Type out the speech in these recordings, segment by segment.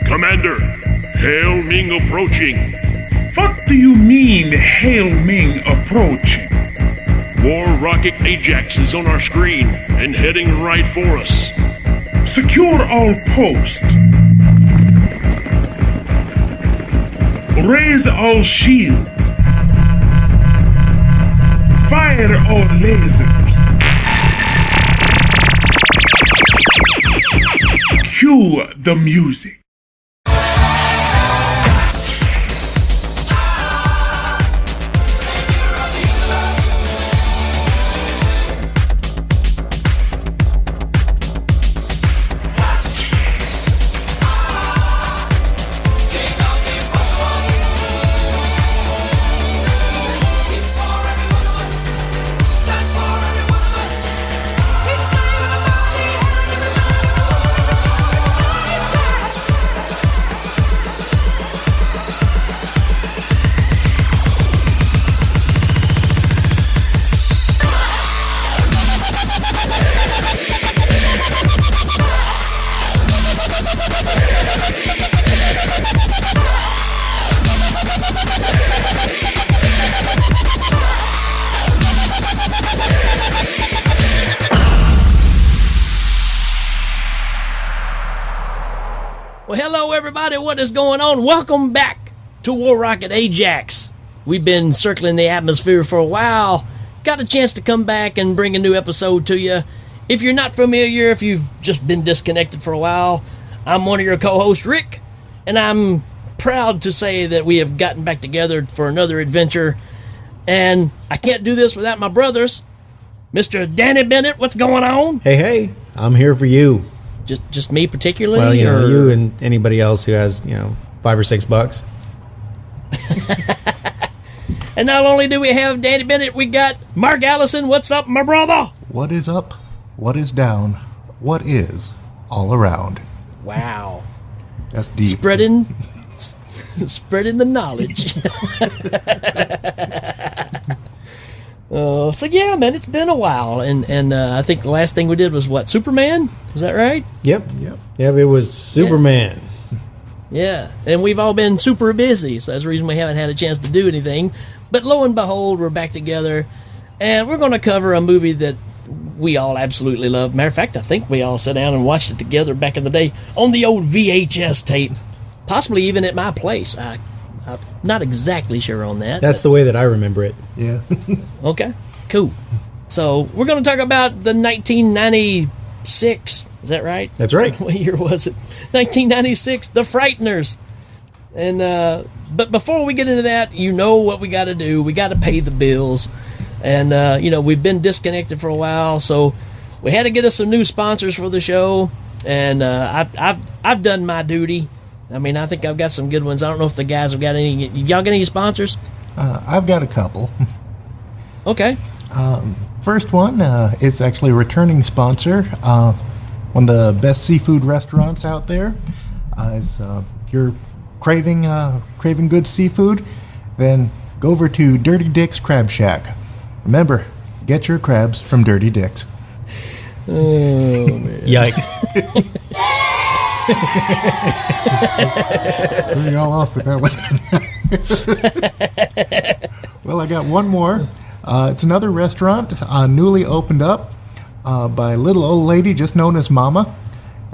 Commander, hail Ming approaching. What do you mean, Hail Ming approaching? War rocket Ajax is on our screen and heading right for us. Secure all posts. Raise all shields. Fire all lasers. Cue the music. Well, hello everybody, what is going on? Welcome back to War Rocket Ajax. We've been circling the atmosphere for a while. Got a chance to come back and bring a new episode to you. If you're not familiar, if you've just been disconnected for a while, I'm one of your co-hosts, Rick, and I'm proud to say that we have gotten back together for another adventure. And I can't do this without my brothers. Mr. Danny Bennett, what's going on? Hey, I'm here for you. Just me particularly? Well, or? you and anybody else who has, $5 or $6. And not only do we have Danny Bennett, we got Mark Allison. What's up, my brother? What is up? What is down? What is all around? Wow. That's deep. Spreading the knowledge. So yeah, man, it's been a while, and I think the last thing we did was what, Superman? Was that right? Yep, it was Superman. Yeah, and we've all been super busy, so that's the reason we haven't had a chance to do anything. But lo and behold, we're back together, and we're going to cover a movie that we all absolutely love. Matter of fact, I think we all sat down and watched it together back in the day on the old VHS tape, possibly even at my place. I'm not exactly sure on that. That's the way that I remember it. Yeah. Okay, cool. So we're going to talk about the 1996. Is that right? That's right. What year was it? 1996, The Frighteners. And but before we get into that, you know what we got to do. We got to pay the bills. And we've been disconnected for a while, so we had to get us some new sponsors for the show. And I've done my duty. I mean, I think I've got some good ones. I don't know if the guys have got any. Y'all got any sponsors? I've got a couple. Okay. First one is actually a returning sponsor. One of the best seafood restaurants out there. If you're craving good seafood, then go over to Dirty Dick's Crab Shack. Remember, get your crabs from Dirty Dick's. Oh, man. Yikes. Threw y'all off with that one. Well, I got one more. It's another restaurant newly opened up by a little old lady just known as Mama.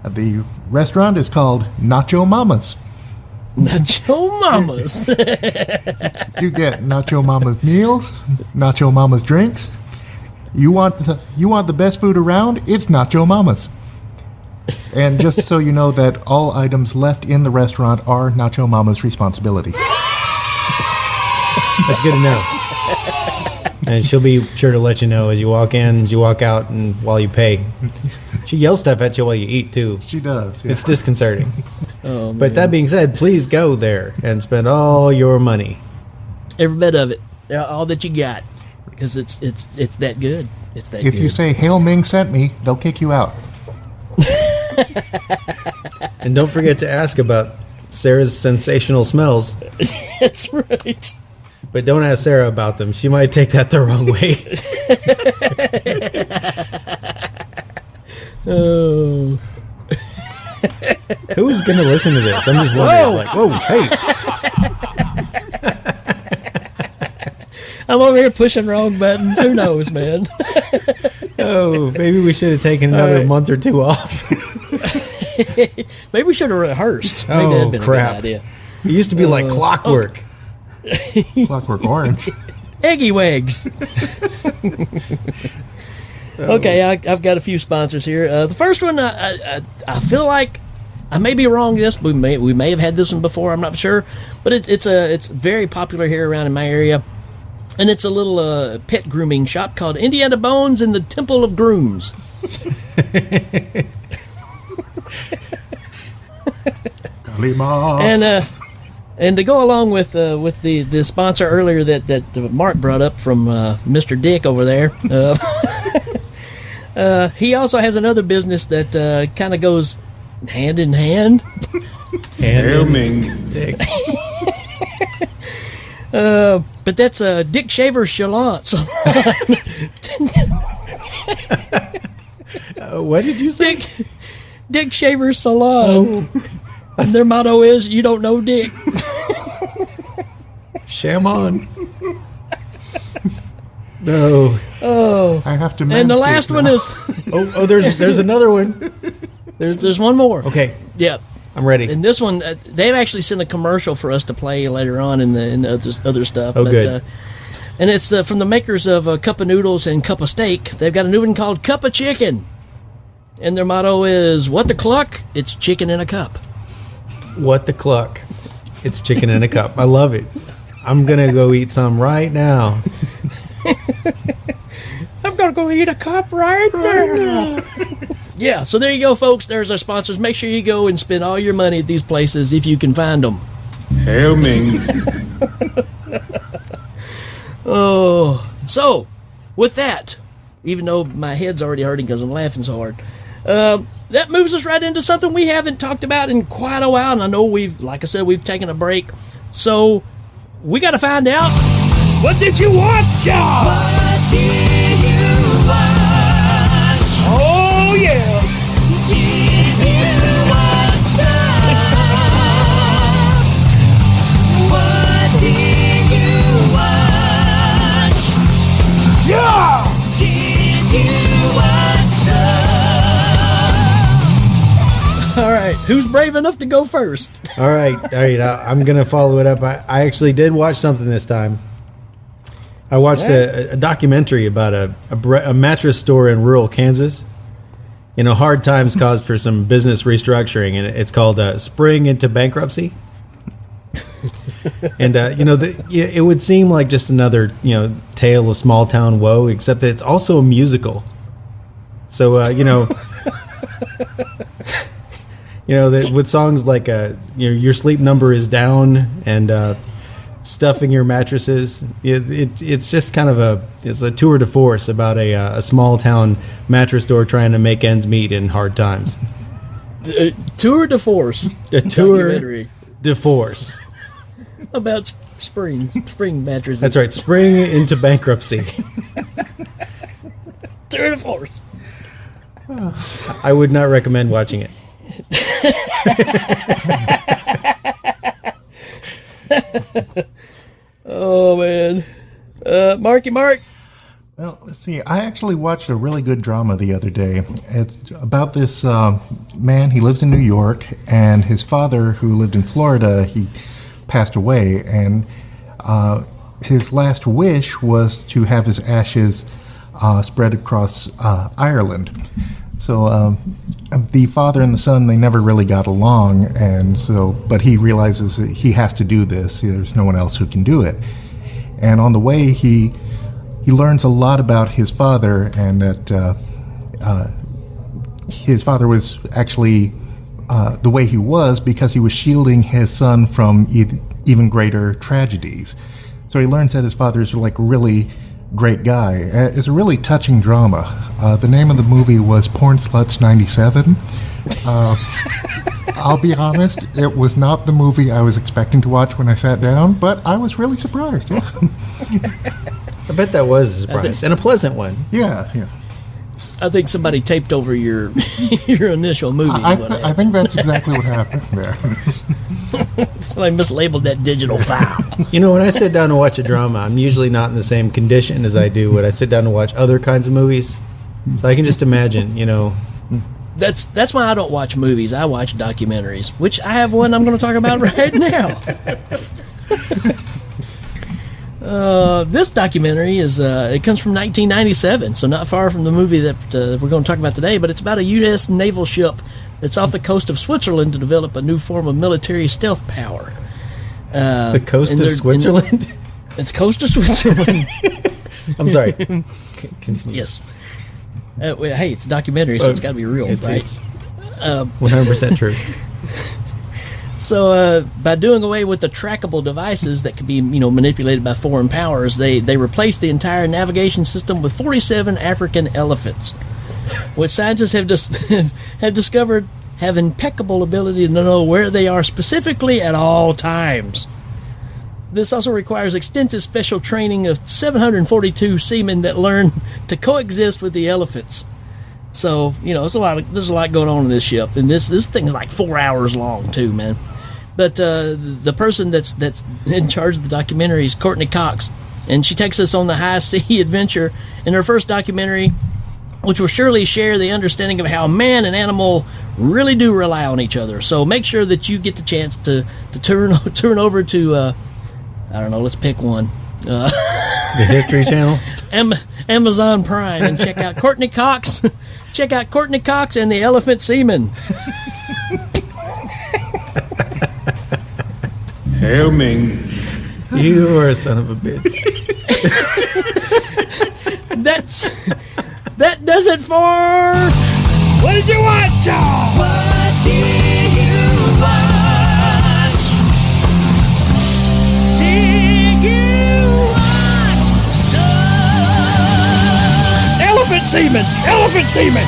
The restaurant is called Nacho Mama's. Nacho Mama's. You get Nacho Mama's meals, Nacho Mama's drinks. You want the best food around? It's Nacho Mama's. And just so you know that all items left in the restaurant are Nacho Mama's responsibility. That's good to know. And she'll be sure to let you know as you walk in, as you walk out, and while you pay. She yells stuff at you while you eat, too. She does. Yeah. It's disconcerting. Oh, man. But that being said, please go there and spend all your money. Every bit of it. All that you got. Because it's that good. It's that If good. you say, Hail Ming sent me, they'll kick you out. And don't forget to ask about Sarah's sensational smells. That's right. But don't ask Sarah about them. She might take that the wrong way. Oh. Who's going to listen to this? I'm just wondering. Like, whoa, hey. I'm over here pushing wrong buttons. Who knows, man? Oh, maybe we should have taken another month or two off. Maybe we should have rehearsed. Maybe that'd been crap. a good idea. It used to be like clockwork. Clockwork Orange. Eggy Wags. Okay, I've got a few sponsors here. The first one, I feel like I may be wrong. We may have had this one before. I'm not sure, but it's very popular here around in my area, and it's a little pet grooming shop called Indiana Bones in the Temple of Grooms. And to go along with the sponsor earlier that Mark brought up from Mr. Dick over there, he also has another business that kind of goes hand in hand. Hail Ming. Dick. But that's Dick Shaver's Salon. What did you say? Dick Shaver's Salon. Oh. And their motto is, "You don't know Dick." Sham on. No. Oh. I have to. And the last one is. There's another one. There's one more. Okay. Yeah. I'm ready. And this one, they've actually sent a commercial for us to play later on in the other stuff. Oh, good. And it's from the makers of Cup of Noodles and Cup of Steak. They've got a new one called Cup of Chicken. And their motto is, "What the cluck? It's chicken in a cup." What the cluck? It's chicken in a cup. I love it. I'm going to go eat some right now. I'm going to go eat a cup right now. Yeah, so there you go, folks. There's our sponsors. Make sure you go and spend all your money at these places if you can find them. Hail Ming. Oh, so with that, even though my head's already hurting because I'm laughing so hard, that moves us right into something we haven't talked about in quite a while. And I know like I said, we've taken a break. So we got to find out, what did you watch, John? What did you watch? Oh, yeah. Did you watch stuff? What did you watch? Yeah. Did you watch stuff? All right, who's brave enough to go first? All right. I'm going to follow it up. I actually did watch something this time. I watched a documentary about a mattress store in rural Kansas. Hard times caused for some business restructuring, and it's called Spring into Bankruptcy. And, it would seem like just another, tale of small town woe, except that it's also a musical. So, that with songs like "Your Sleep Number Is Down" and "Stuffing Your Mattresses," it's just kind of a tour de force about a small town mattress store trying to make ends meet in hard times. Tour de force. A tour de force about spring mattresses. That's right. Spring into bankruptcy. Tour de force. I would not recommend watching it. Oh man, Mark. Well, let's see. I actually watched a really good drama the other day. It's about this man. He lives in New York, and his father, who lived in Florida, he passed away, and his last wish was to have his ashes spread across Ireland. So the father and the son, they never really got along, but he realizes that he has to do this. There's no one else who can do it. And on the way, he learns a lot about his father, and that his father was actually the way he was because he was shielding his son from even greater tragedies. So he learns that his father is like really great guy. It's a really touching drama. The name of the movie was Porn Sluts 97. I'll be honest, it was not the movie I was expecting to watch when I sat down, but I was really surprised. Yeah. I bet that was a surprise, and a pleasant one. Yeah. I think somebody taped over your your initial movie. I think that's exactly what happened there. Somebody mislabeled that digital file. You know, when I sit down to watch a drama, I'm usually not in the same condition as I do when I sit down to watch other kinds of movies. So I can just imagine, you know. That's why I don't watch movies. I watch documentaries, which I have one I'm going to talk about right now. This documentary is it comes from 1997, so not far from the movie that we're going to talk about today. But it's about a U.S. naval ship that's off the coast of Switzerland to develop a new form of military stealth power. The coast of Switzerland? It's coast of Switzerland. I'm sorry. Continue. Yes. Hey, it's a documentary, so it's got to be real, right? It's 100% true. So, by doing away with the trackable devices that could be, manipulated by foreign powers, they replaced the entire navigation system with 47 African elephants, which scientists have discovered have impeccable ability to know where they are specifically at all times. This also requires extensive special training of 742 seamen that learn to coexist with the elephants. So, there's a lot going on in this ship, and this thing's like 4 hours long too, man. But the person that's in charge of the documentary is Courtney Cox, and she takes us on the high sea adventure in her first documentary, which will surely share the understanding of how man and animal really do rely on each other. So make sure that you get the chance to turn over to I don't know, let's pick one. The History Channel, Amazon Prime, and check out Courtney Cox. Check out Courtney Cox and the Elephant Seaman. Hail Ming. You are a son of a bitch. That does it for. What did you watch? What did you watch? Did you watch stuff? Elephant Seaman! Elephant Seaman!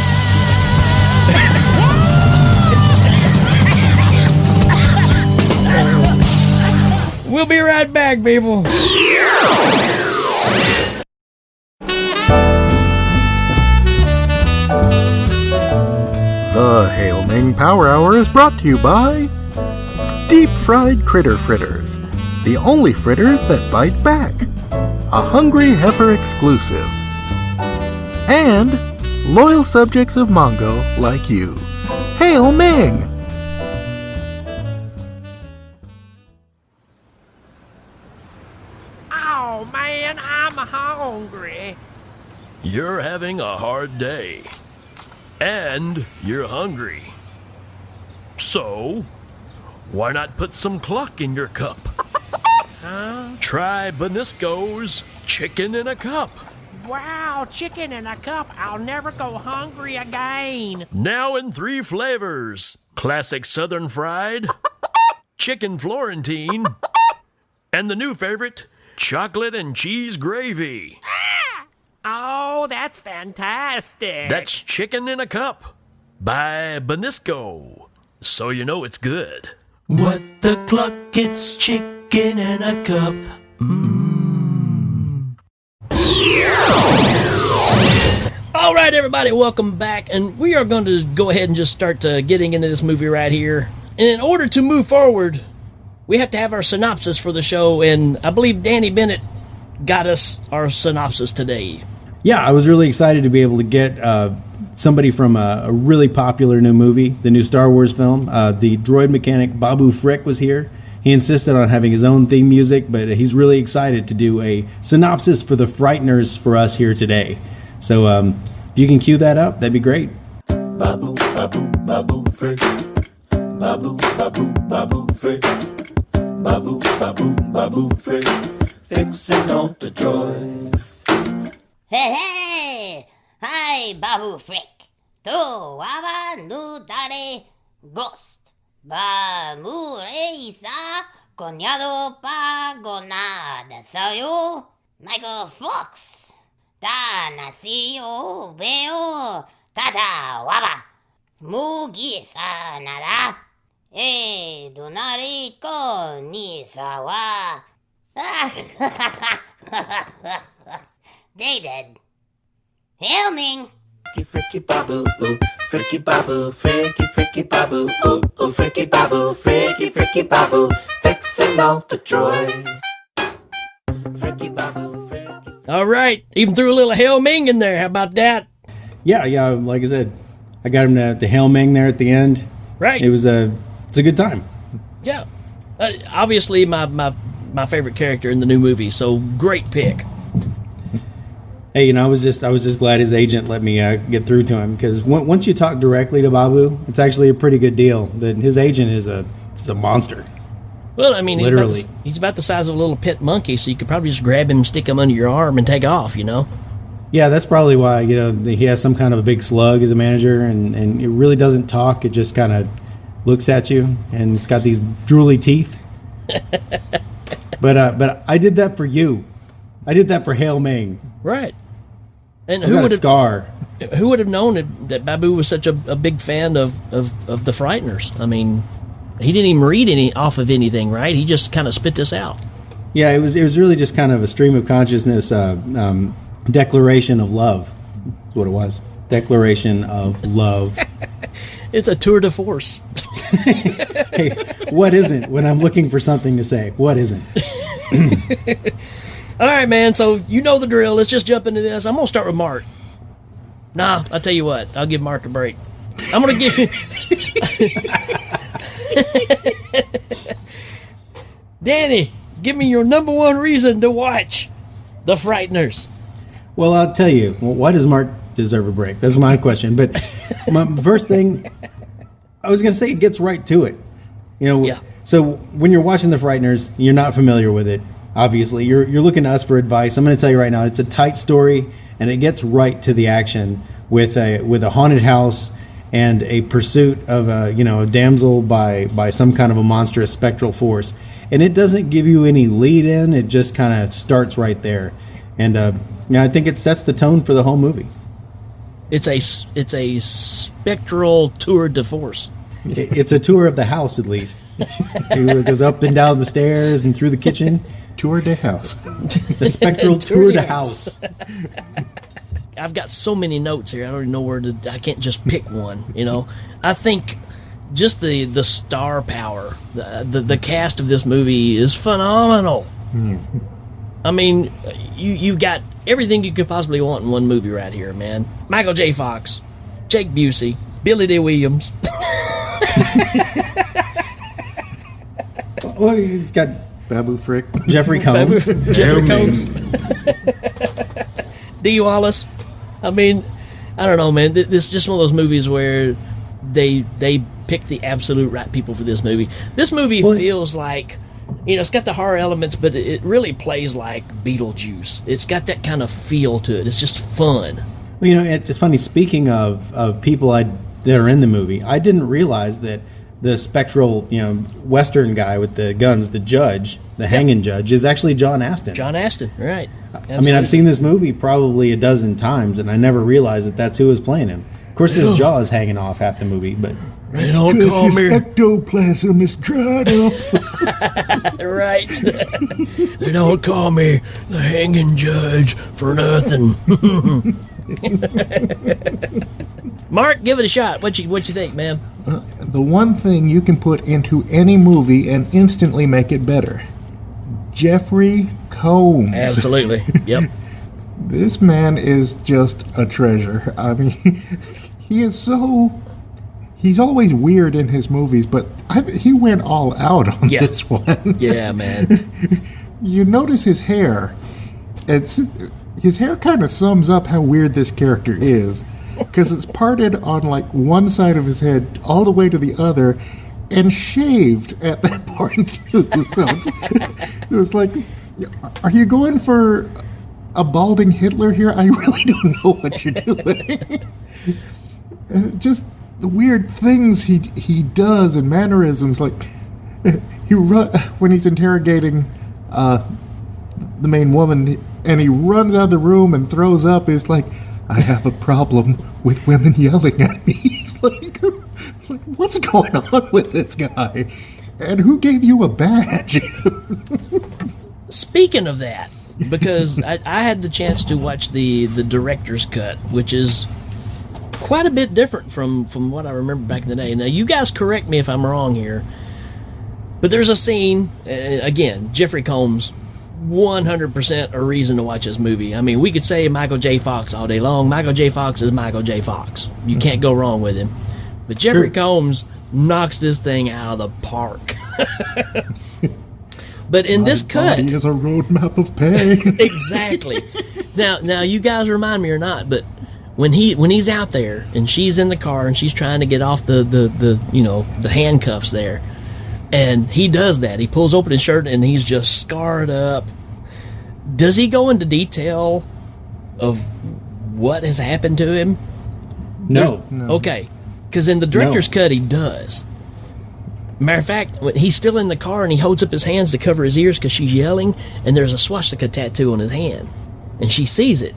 We'll be right back, people. The Hail Ming Power Hour is brought to you by Deep Fried Critter Fritters, the only fritters that bite back, a Hungry Heifer exclusive, and loyal subjects of Mongo like you. Hail Ming! Oh, man, I'm hungry. You're having a hard day. And you're hungry. So, why not put some cluck in your cup? Try Benisco's Chicken in a Cup. Wow, chicken in a cup. I'll never go hungry again. Now in 3 flavors. Classic Southern Fried, Chicken Florentine, and the new favorite, Chocolate and Cheese Gravy. Oh, that's fantastic. That's Chicken in a Cup by Benisco. So you know it's good. What the cluck? It's chicken in a cup. All right, everybody, welcome back. And we are going to go ahead and just start getting into this movie right here. And in order to move forward, we have to have our synopsis for the show. And I believe Danny Bennett got us our synopsis today. Yeah, I was really excited to be able to get somebody from a really popular new movie, the new Star Wars film. The droid mechanic Babu Frick was here. He insisted on having his own theme music, but he's really excited to do a synopsis for the Frighteners for us here today. So if you can cue that up, that'd be great. Babu, babu, babu, frick. Babu, babu, babu, frick. Babu, babu, babu, frick. Fixing all the droids. Hey, hey! Hi, Babu Frick. Tu waba nu dare ghost. Ba mu reisa conyado pa gonada sayo. Michael Fox. Ta nacio veo tata waba. Mugi sa nada. E donari con ni sawa. They did. Hail Ming! Fricky, Fricky, Babu, ooh. Fricky, Babu, Fricky, Fricky, Babu, ooh. Ooh, Fricky, Babu, Fricky, Fricky, Babu. Fixing all the droids. Fricky, Babu, Fricky. All right, even threw a little Hail Ming in there. How about that? Yeah, like I said, I got him to Hail Ming there at the end. Right. It's a good time. Yeah. Obviously, my favorite character in the new movie. So great pick. Hey, I was just glad his agent let me get through to him, because once you talk directly to Babu, it's actually a pretty good deal. That his agent is a monster. Well, I mean, Literally. he's about the size of a little pet monkey, so you could probably just grab him, stick him under your arm, and take off. Yeah, that's probably why he has some kind of a big slug as a manager, and it really doesn't talk. It just kind of looks at you, and it's got these drooly teeth. But I did that for you. I did that for Hail Ming. Right. And I've got a scar. Who would have known that Babu was such a big fan of the Frighteners? I mean, he didn't even read any off of anything, right? He just kind of spit this out. Yeah, it was really just kind of a stream of consciousness, declaration of love. That's what it was. Declaration of love. It's a tour de force. Hey, what isn't when I'm looking for something to say? What isn't? All right, man, so you know the drill. Let's just jump into this. I'm going to start with Mark. Nah, I'll tell you what. I'll give Mark a break. I'm going to give... Danny, give me your number one reason to watch The Frighteners. Well, I'll tell you. Why does Mark deserve a break? That's my question. But my first thing, I was going to say it gets right to it. Yeah. So when you're watching The Frighteners, you're not familiar with it. Obviously, you're looking to us for advice. I'm going to tell you right now, it's a tight story, and it gets right to the action with a haunted house and a pursuit of a damsel by some kind of a monstrous spectral force. And it doesn't give you any lead in. It just kind of starts right there. And I think it sets the tone for the whole movie. It's a spectral tour de force. It's a tour of the house, at least. It goes up and down the stairs and through the kitchen. Tour de house. The spectral tour de house. I've got so many notes here. I don't even know where to. I can't just pick one. I think just the star power, the cast of this movie is phenomenal. I mean, you've got everything you could possibly want in one movie right here, man. Michael J. Fox, Jake Busey, Billy D. Williams. Well, it's got Babu Frick. Jeffrey Combs. Jeffrey Combs. D. Wallace. I mean, I don't know, man. This is just one of those movies where they pick the absolute right people for this movie. This movie feels like, it's got the horror elements, but it really plays like Beetlejuice. It's got that kind of feel to it. It's just fun. Well, it's funny. Speaking of people that are in the movie, I didn't realize that the spectral, Western guy with the guns, the judge, the hanging judge, is actually John Astin. John Astin, right. Absolutely. I mean, I've seen this movie probably a dozen times, and I never realized that that's who was playing him. Of course, his jaw is hanging off half the movie, but... They don't call me... ectoplasm is dried up. Right. They don't call me the hanging judge for nothing. Mark, give it a shot. What you think, man? The one thing you can put into any movie and instantly make it better. Jeffrey Combs. Absolutely. Yep. This man is just a treasure. I mean, he's always weird in his movies, but he went all out on this one. Yeah, man. You notice his hair. His hair kind of sums up how weird this character is, because it's parted on like one side of his head all the way to the other, and shaved at that point too. So it's like, are you going for a balding Hitler here? I really don't know what you're doing. And just the weird things he does and mannerisms, like when he's interrogating the main woman, and he runs out of the room and throws up. Is like, I have a problem with women yelling at me. It's like, what's going on with this guy? And who gave you a badge? Speaking of that, because I had the chance to watch the director's cut, which is quite a bit different from what I remember back in the day. Now, you guys correct me if I'm wrong here, but there's a scene, again, Jeffrey Combs, 100% a reason to watch this movie. I mean, we could say Michael J. Fox all day long. Michael J. Fox is Michael J. Fox. You can't go wrong with him. But Jeffrey Combs knocks this thing out of the park. But in this cut, body is a roadmap of pain. Exactly. Now, you guys remind me or not, but when he's out there and she's in the car and she's trying to get off the handcuffs there, and he does that. He pulls open his shirt and he's just scarred up. Does he go into detail of what has happened to him? No. Okay, because in the director's cut he does. Matter of fact, when he's still in the car and he holds up his hands to cover his ears because she's yelling, and there's a swastika tattoo on his hand, and she sees it,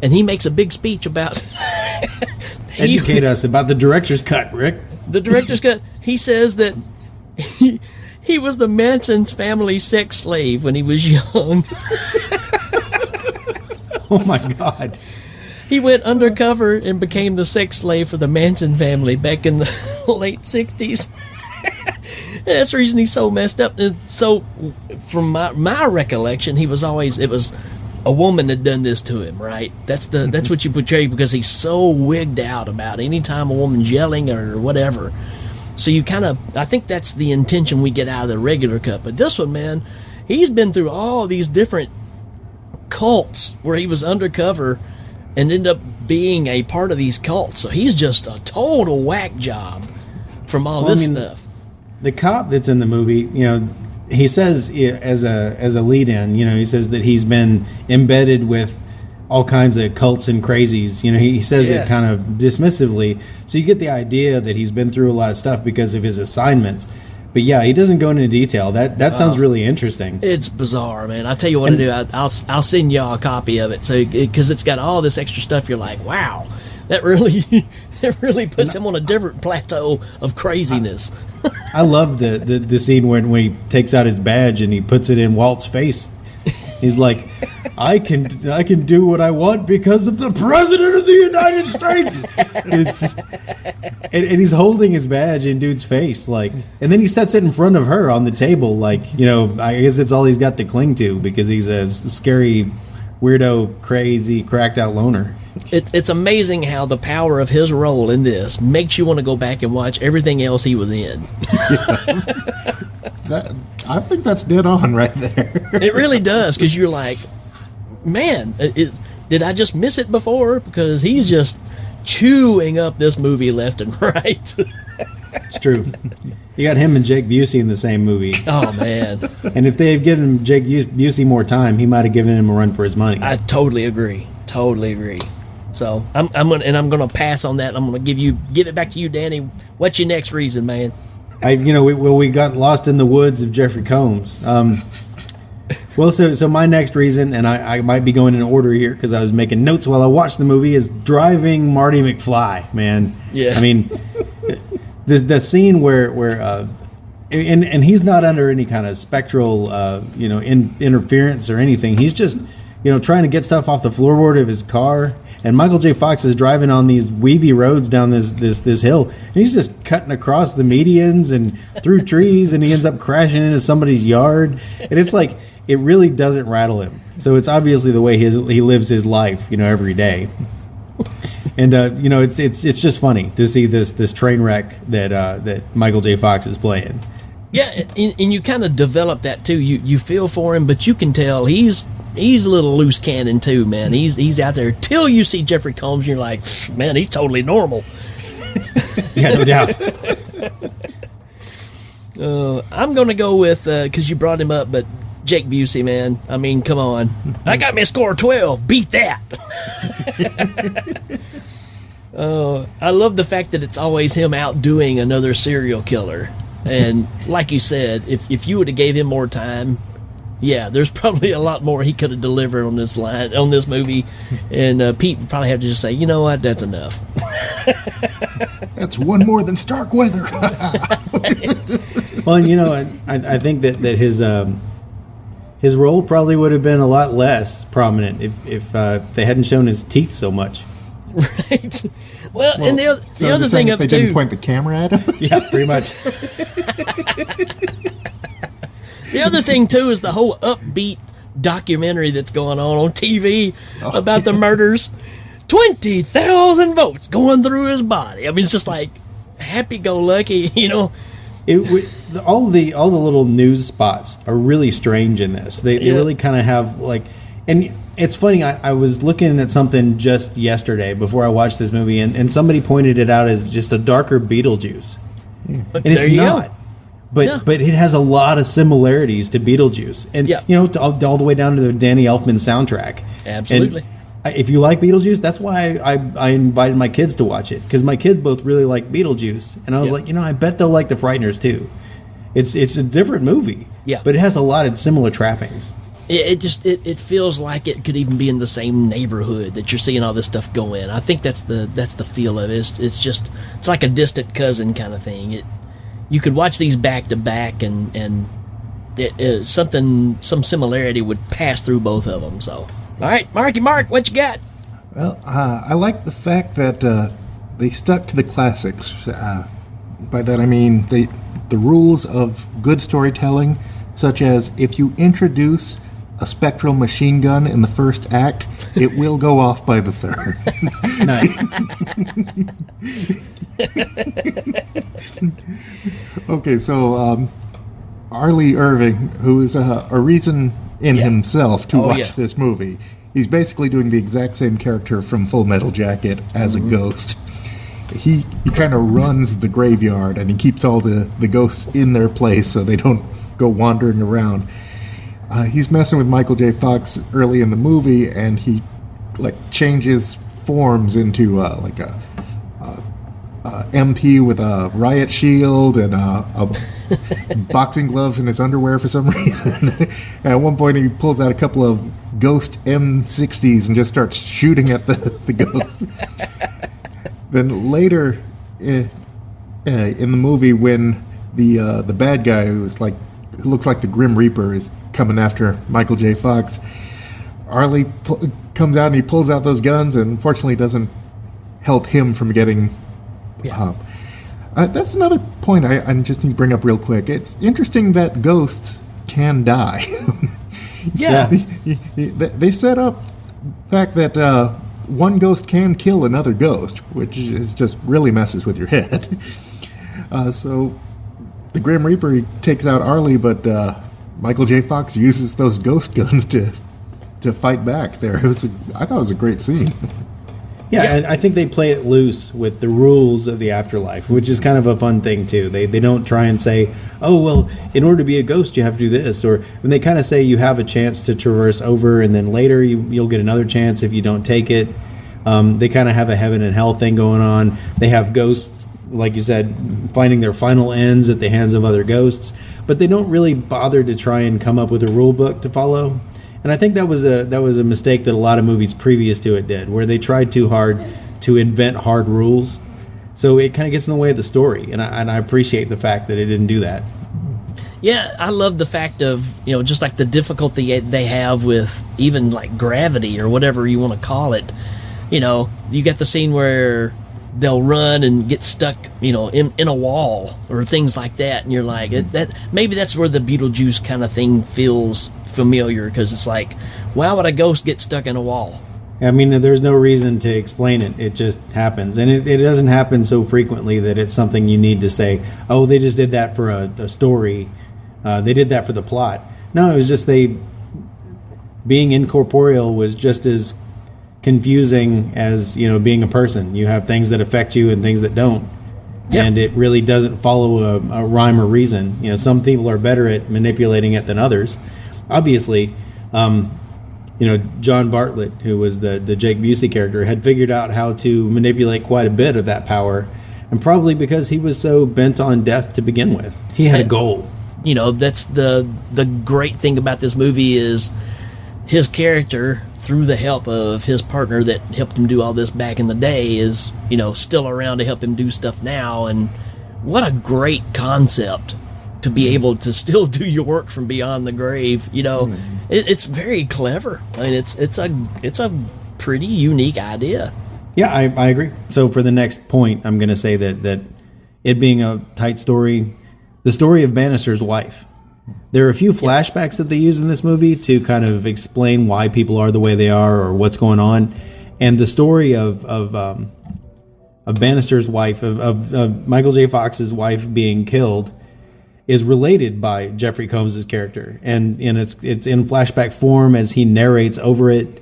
and he makes a big speech about Educate us about the director's cut, Rick. The director's cut. He says that he was the Manson's family sex slave when he was young. Oh my God. He went undercover and became the sex slave for the Manson family back in the late 60s. And that's the reason he's so messed up. And so, from my recollection, it was a woman that done this to him, right? That's what you portray, because he's so wigged out about any time a woman's yelling or whatever. So you I think that's the intention we get out of the regular cut. But this one, man, he's been through all these different cults where he was undercover and ended up being a part of these cults. So he's just a total whack job from all this stuff. The cop that's in the movie, he says as a lead-in, he says that he's been embedded with all kinds of cults and crazies. He says it kind of dismissively. So you get the idea that he's been through a lot of stuff because of his assignments. But yeah, he doesn't go into detail. That sounds really interesting. It's bizarre, man. I'll tell you what to do. I'll send y'all a copy of it, because it's got all this extra stuff. You're like, wow, that really puts him on a different plateau of craziness. I love the scene when he takes out his badge and he puts it in Walt's face. He's like, I can do what I want because of the President of the United States. It's just, and he's holding his badge in dude's face, and then he sets it in front of her on the table, I guess it's all he's got to cling to because he's a scary, weirdo, crazy, cracked out loner. It's amazing how the power of his role in this makes you want to go back and watch everything else he was in. I think that's dead on right there. It really does, because you're like, man, did I just miss it before? Because he's just chewing up this movie left and right. It's true. You got him and Jake Busey in the same movie. Oh, man. And if they had given Jake Busey more time, he might have given him a run for his money. I totally agree. So I'm gonna pass on that. I'm gonna give it back to you, Danny. What's your next reason, man? We got lost in the woods of Jeffrey Combs. So my next reason, and I might be going in order here because I was making notes while I watched the movie, is driving Marty McFly, man. Yeah. I mean, the scene where and he's not under any kind of spectral interference or anything. He's just trying to get stuff off the floorboard of his car. And Michael J. Fox is driving on these weavy roads down this hill, and he's just cutting across the medians and through trees, and he ends up crashing into somebody's yard. And it's like, it really doesn't rattle him. So it's obviously the way he lives his life, every day. And it's just funny to see this train wreck that Michael J. Fox is playing. Yeah, and you kind of develop that too. You feel for him, but you can tell he's a little loose cannon too, man. He's out there till you see Jeffrey Combs, and you're like, man, he's totally normal. Yeah, no doubt. I'm gonna go with because you brought him up, but Jake Busey, man. I mean, come on. I got me a score of 12. Beat that. I love the fact that it's always him outdoing another serial killer. And like you said, if you would have gave him more time, yeah, there's probably a lot more he could have delivered on this movie. And Pete would probably have to just say, you know what, that's enough. That's one more than Starkweather. Well, and I think that his role probably would have been a lot less prominent if they hadn't shown his teeth so much. Right. Well, and the other you're thing saying of they it too. didn't point the camera at him. Yeah, pretty much. The other thing too is the whole upbeat documentary that's going on TV about the murders. 20,000 votes going through his body. I mean, it's just like happy-go-lucky, you know. All the little news spots are really strange in this. They really kind of have like, and it's funny. I was looking at something just yesterday before I watched this movie, and somebody pointed it out as just a darker Beetlejuice, and it's not. But it has a lot of similarities to Beetlejuice, and you know, all the way down to the Danny Elfman soundtrack. Absolutely. And if you like Beetlejuice, that's why I invited my kids to watch it, because my kids both really like Beetlejuice, and I was like, you know, I bet they'll like the Frighteners too. It's a different movie, but it has a lot of similar trappings. It feels like it could even be in the same neighborhood that you're seeing all this stuff go in. I think that's the feel of it. It's like a distant cousin kind of thing. You could watch these back to back, and some similarity would pass through both of them. So, all right, Mark, what you got? Well, I like the fact that they stuck to the classics. By that I mean the rules of good storytelling, such as if you introduce a spectral machine gun in the first act, it will go off by the third. Nice. Okay, so Arlie Irving, who is a reason in himself to watch this movie, he's basically doing the exact same character from Full Metal Jacket as a ghost. He kind of runs the graveyard, and he keeps all the ghosts in their place so they don't go wandering around. He's messing with Michael J. Fox early in the movie, and he changes forms into like a MP with a riot shield and boxing gloves in his underwear for some reason. And at one point, he pulls out a couple of ghost M60s and just starts shooting at the ghost. Then later in the movie, when the bad guy who looks like the Grim Reaper is coming after Michael J. Fox, Arlie comes out and he pulls out those guns, and unfortunately doesn't help him from getting that's another point I just need to bring up real quick. It's interesting that ghosts can die. They set up the fact that one ghost can kill another ghost, which is just really messes with your head. So the Grim Reaper, he takes out Arlie, but Michael J. Fox uses those ghost guns to fight back there. I thought it was a great scene. Yeah, and I think they play it loose with the rules of the afterlife, which is kind of a fun thing, too. They don't try and say, oh, well, in order to be a ghost, you have to do this. Or when they kind of say you have a chance to traverse over, and then later you'll get another chance if you don't take it. They kind of have a heaven and hell thing going on. They have ghosts, like you said, finding their final ends at the hands of other ghosts. But they don't really bother to try and come up with a rule book to follow. And I think that was a mistake that a lot of movies previous to it did, where they tried too hard to invent hard rules. So it kind of gets in the way of the story, and I appreciate the fact that it didn't do that. Yeah, I love the fact of, just like the difficulty they have with even like gravity or whatever you want to call it. You get the scene where they'll run and get stuck, in a wall or things like that, and you're like, maybe that's where the Beetlejuice kind of thing feels familiar, because it's like, why would a ghost get stuck in a wall? I mean, there's no reason to explain it. It just happens, and it doesn't happen so frequently that it's something you need to say, oh, they just did that for a story. They did that for the plot. No, it was just being incorporeal was just as confusing as being a person. You have things that affect you and things that don't, and it really doesn't follow a rhyme or reason. Some people are better at manipulating it than others. Obviously, John Bartlett, who was the Jake Busey character, had figured out how to manipulate quite a bit of that power, and probably because he was so bent on death to begin with. He had a goal. That's the great thing about this movie is his character, through the help of his partner that helped him do all this back in the day, is still around to help him do stuff now. And what a great concept to be able to still do your work from beyond the grave. It's very clever. I mean, it's a pretty unique idea. Yeah, I agree. So for the next point, I'm going to say that it being a tight story, the story of Bannister's wife. There are a few flashbacks that they use in this movie to kind of explain why people are the way they are or what's going on. And the story of Bannister's wife, of Michael J. Fox's wife being killed, is related by Jeffrey Combs' character. And it's in flashback form as he narrates over it.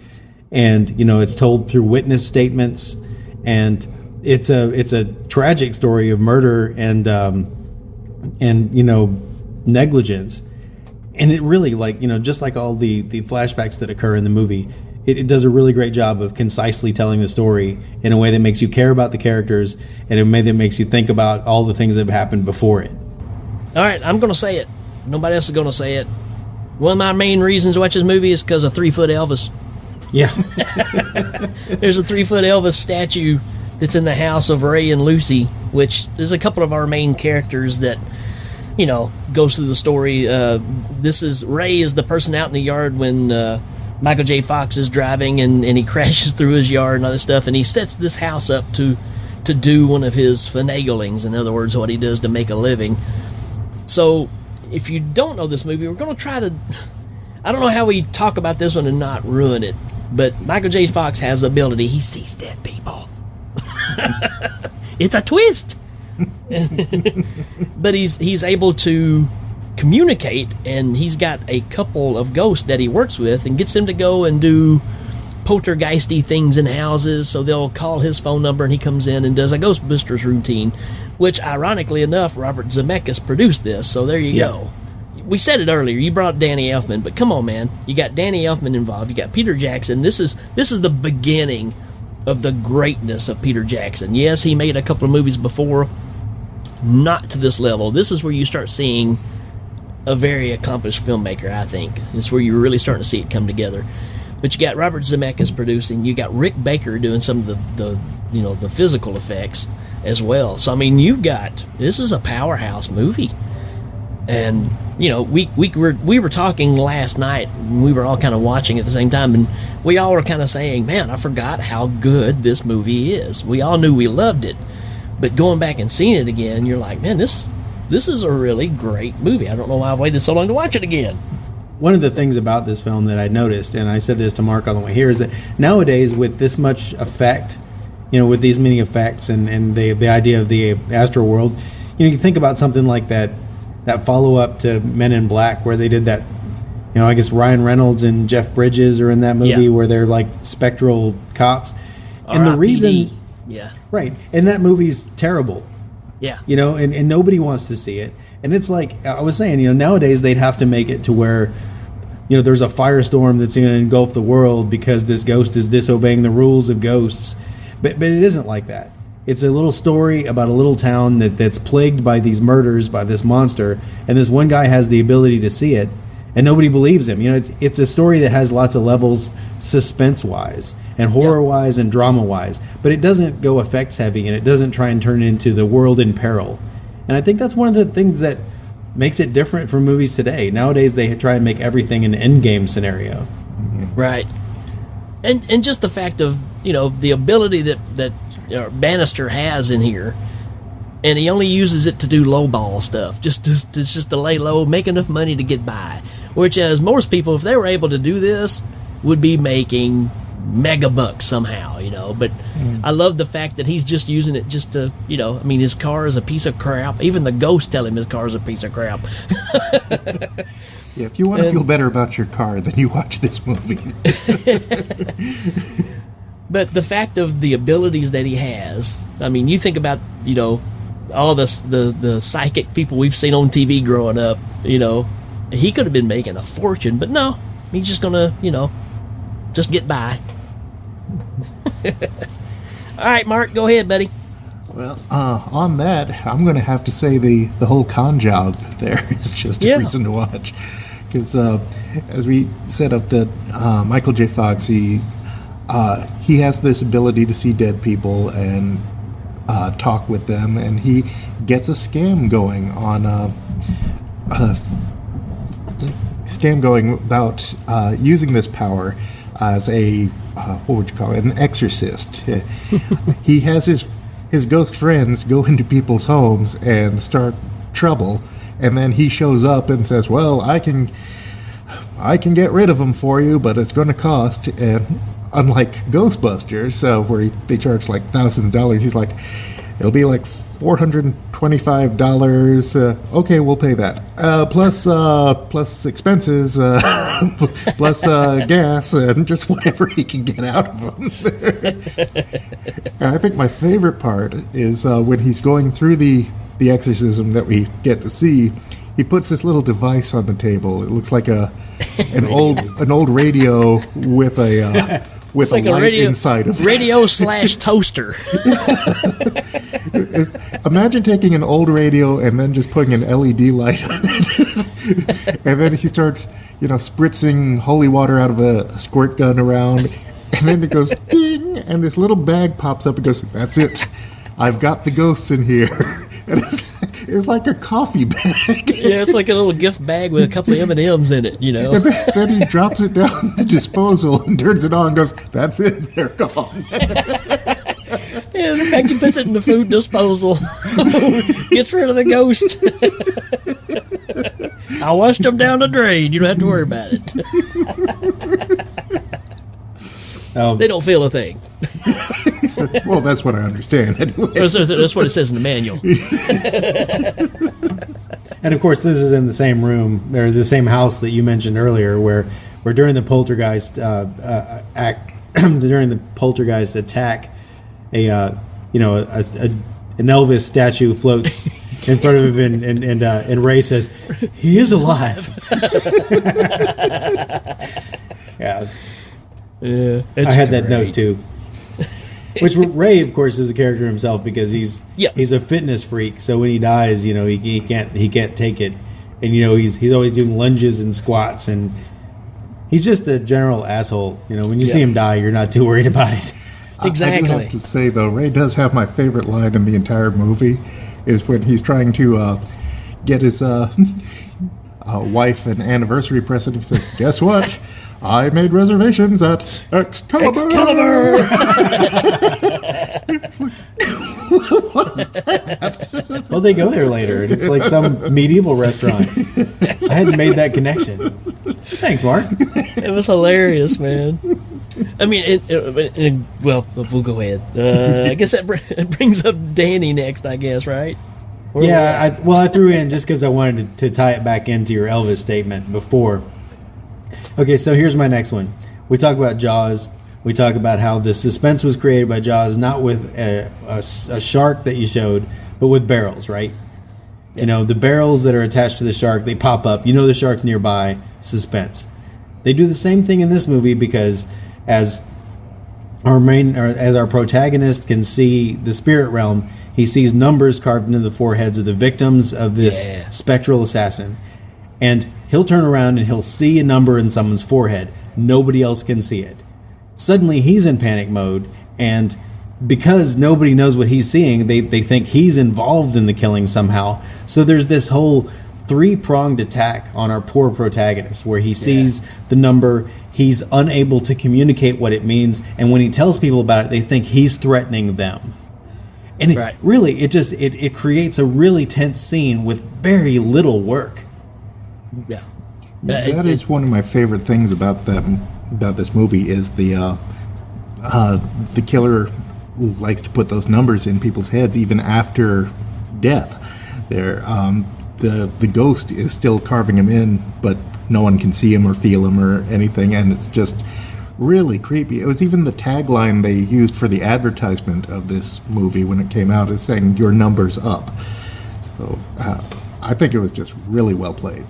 And, it's told through witness statements. And it's a tragic story of murder and negligence. And it really, just like all the flashbacks that occur in the movie, it does a really great job of concisely telling the story in a way that makes you care about the characters and in a way that makes you think about all the things that have happened before it. All right, I'm going to say it. Nobody else is going to say it. One of my main reasons to watch this movie is because of 3-foot Elvis. Yeah. There's a 3-foot Elvis statue that's in the house of Ray and Lucy, which is a couple of our main characters that, goes through the story. Ray is the person out in the yard when Michael J. Fox is driving and he crashes through his yard and all this stuff, and he sets this house up to do one of his finaglings, in other words, what he does to make a living. So, if you don't know this movie, we're going to try to... I don't know how we talk about this one and not ruin it, but Michael J. Fox has the ability, he sees dead people. It's a twist! But he's able to communicate, and he's got a couple of ghosts that he works with and gets them to go and do poltergeisty things in houses, so they'll call his phone number and he comes in and does a Ghostbusters routine, which ironically enough Robert Zemeckis produced this, so there you go. We said it earlier, you brought Danny Elfman, but come on, man, you got Danny Elfman involved, you got Peter Jackson. This is the beginning of the greatness of Peter Jackson. Yes, he made a couple of movies before, not to this level. This is where you start seeing a very accomplished filmmaker, I think. It's where you're really starting to see it come together. But you got Robert Zemeckis producing, you got Rick Baker doing some of the physical effects as well. So I mean, this is a powerhouse movie. And we were talking last night, and we were all kind of watching at the same time, and we all were kind of saying, man, I forgot how good this movie is. We all knew we loved it, but going back and seeing it again, you're like, man, this is a really great movie. I don't know why I've waited so long to watch it again. One of the things about this film that I noticed, and I said this to Mark on the way here, is that nowadays with this much effect, with these many effects and the idea of the astral world, you think about something like that follow-up to Men in Black, where they did that, I guess Ryan Reynolds and Jeff Bridges are in that movie where they're like spectral cops. And the reason... Yeah. Right. And that movie's terrible. Yeah. And nobody wants to see it. And it's like, I was saying, nowadays they'd have to make it to where, there's a firestorm that's going to engulf the world because this ghost is disobeying the rules of ghosts. But it isn't like that. It's a little story about a little town that's plagued by these murders, by this monster, and this one guy has the ability to see it, and nobody believes him. It's a story that has lots of levels, suspense-wise, and horror-wise, and drama-wise, but it doesn't go effects-heavy, and it doesn't try and turn into the world in peril. And I think that's one of the things that makes it different from movies today. Nowadays, they try and make everything an endgame scenario. Right. And just the fact of, the ability that Bannister has in here, and he only uses it to do lowball stuff, just to lay low, make enough money to get by. Whereas most people, if they were able to do this, would be making mega bucks somehow, But I love the fact that he's just using it just to, his car is a piece of crap. Even the ghosts tell him his car is a piece of crap. Yeah, if you want to feel better about your car, then you watch this movie. But the fact of the abilities that he has, you think about, all the psychic people we've seen on TV growing up, he could have been making a fortune, but no, he's just gonna, just get by. All right, Mark, go ahead, buddy. Well, on that, I'm going to have to say the whole con job there is just a reason to watch. Because as we set up that Michael J. Fox, he has this ability to see dead people and talk with them, and he gets a scam going on about using this power. as a what would you call it? An exorcist. He has his ghost friends go into people's homes and start trouble, and then he shows up and says, "Well, I can get rid of them for you, but it's going to cost." And unlike Ghostbusters, where they charge like thousands of dollars, he's like, "It'll be like $425. Okay, we'll pay that. Plus expenses, plus gas, and just whatever he can get out of them." And I think my favorite part is when he's going through the exorcism that we get to see. He puts this little device on the table. It looks like an old radio with a light inside of it. Radio/toaster. Imagine taking an old radio and then just putting an LED light on it. And then he starts, spritzing holy water out of a squirt gun around. And then it goes ding, and this little bag pops up and goes, "That's it. I've got the ghosts in here." And it's like a coffee bag. Yeah, it's like a little gift bag with a couple of M&Ms in it, And then he drops it down the disposal and turns it on and goes, "That's it. They're gone." Yeah, the fact he puts it in the food disposal gets rid of the ghost. I washed them down the drain. You don't have to worry about it. They don't feel a thing. Well, that's what I understand. Anyway. That's what it says in the manual. And of course, this is in the same room or the same house that you mentioned earlier, where during the poltergeist during the poltergeist attack, an Elvis statue floats in front of him, and Ray says, "He is alive." Yeah, I had that note too. Which Ray, of course, is a character himself because he's a fitness freak. So when he dies, he can't take it, and he's always doing lunges and squats, and he's just a general asshole. When you see him die, you're not too worried about it. Exactly. I do have to say though, Ray does have my favorite line in the entire movie, is when he's trying to get his wife an anniversary present. He says, "Guess what? I made reservations at Excalibur." Excalibur! Well, they go there later, and it's like some medieval restaurant. I hadn't made that connection. Thanks, Mark. It was hilarious, man. I mean, well, we'll go ahead. I guess that brings up Danny next, I guess, right? Yeah, I threw in just because I wanted to tie it back into your Elvis statement before. Okay, so here's my next one. We talk about Jaws. We talk about how the suspense was created by Jaws, not with a shark that you showed, but with barrels, right? Yeah. The barrels that are attached to the shark, they pop up. The shark's nearby, suspense. They do the same thing in this movie because as our protagonist can see the spirit realm, he sees numbers carved into the foreheads of the victims of this spectral assassin. And he'll turn around and he'll see a number in someone's forehead. Nobody else can see it. Suddenly he's in panic mode, and because nobody knows what he's seeing, they think he's involved in the killing somehow. So there's this whole three-pronged attack on our poor protagonist, where he sees the number, he's unable to communicate what it means, and when he tells people about it, they think he's threatening them. And it creates a really tense scene with very little work. Yeah. That is one of my favorite things about this movie is the killer likes to put those numbers in people's heads even after death. The ghost is still carving him in, but no one can see him or feel him or anything, and it's just really creepy. It was even the tagline they used for the advertisement of this movie when it came out, is saying "Your number's up." So I think it was just really well played.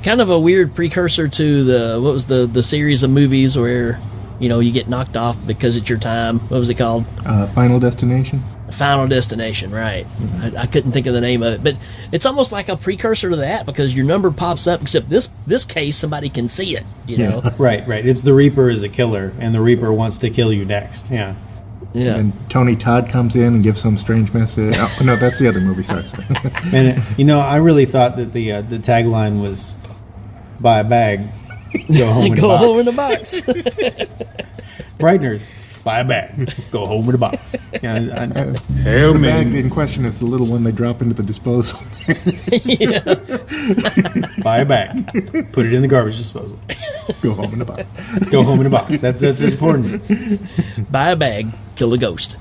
Kind of a weird precursor to the series of movies where you get knocked off because it's your time. What was it called? Final Destination. Final Destination, right. I couldn't think of the name of it, but it's almost like a precursor to that because your number pops up, except this case somebody can see it, know. Right. It's the Reaper is a killer, and the Reaper wants to kill you next. Yeah. And Tony Todd comes in and gives some strange message. Oh, no, that's the other movie. Sorry. And I really thought that the tagline was "buy a bag." Go home in a Go box. home in a box. Frighteners, buy a bag. Go home in a box. Yeah, Hail The bag Ming. in question is the little one they drop into the disposal. buy a bag. Put it in the garbage disposal. Go home in a box. Go home in a box. That's important. Buy a bag, kill a ghost.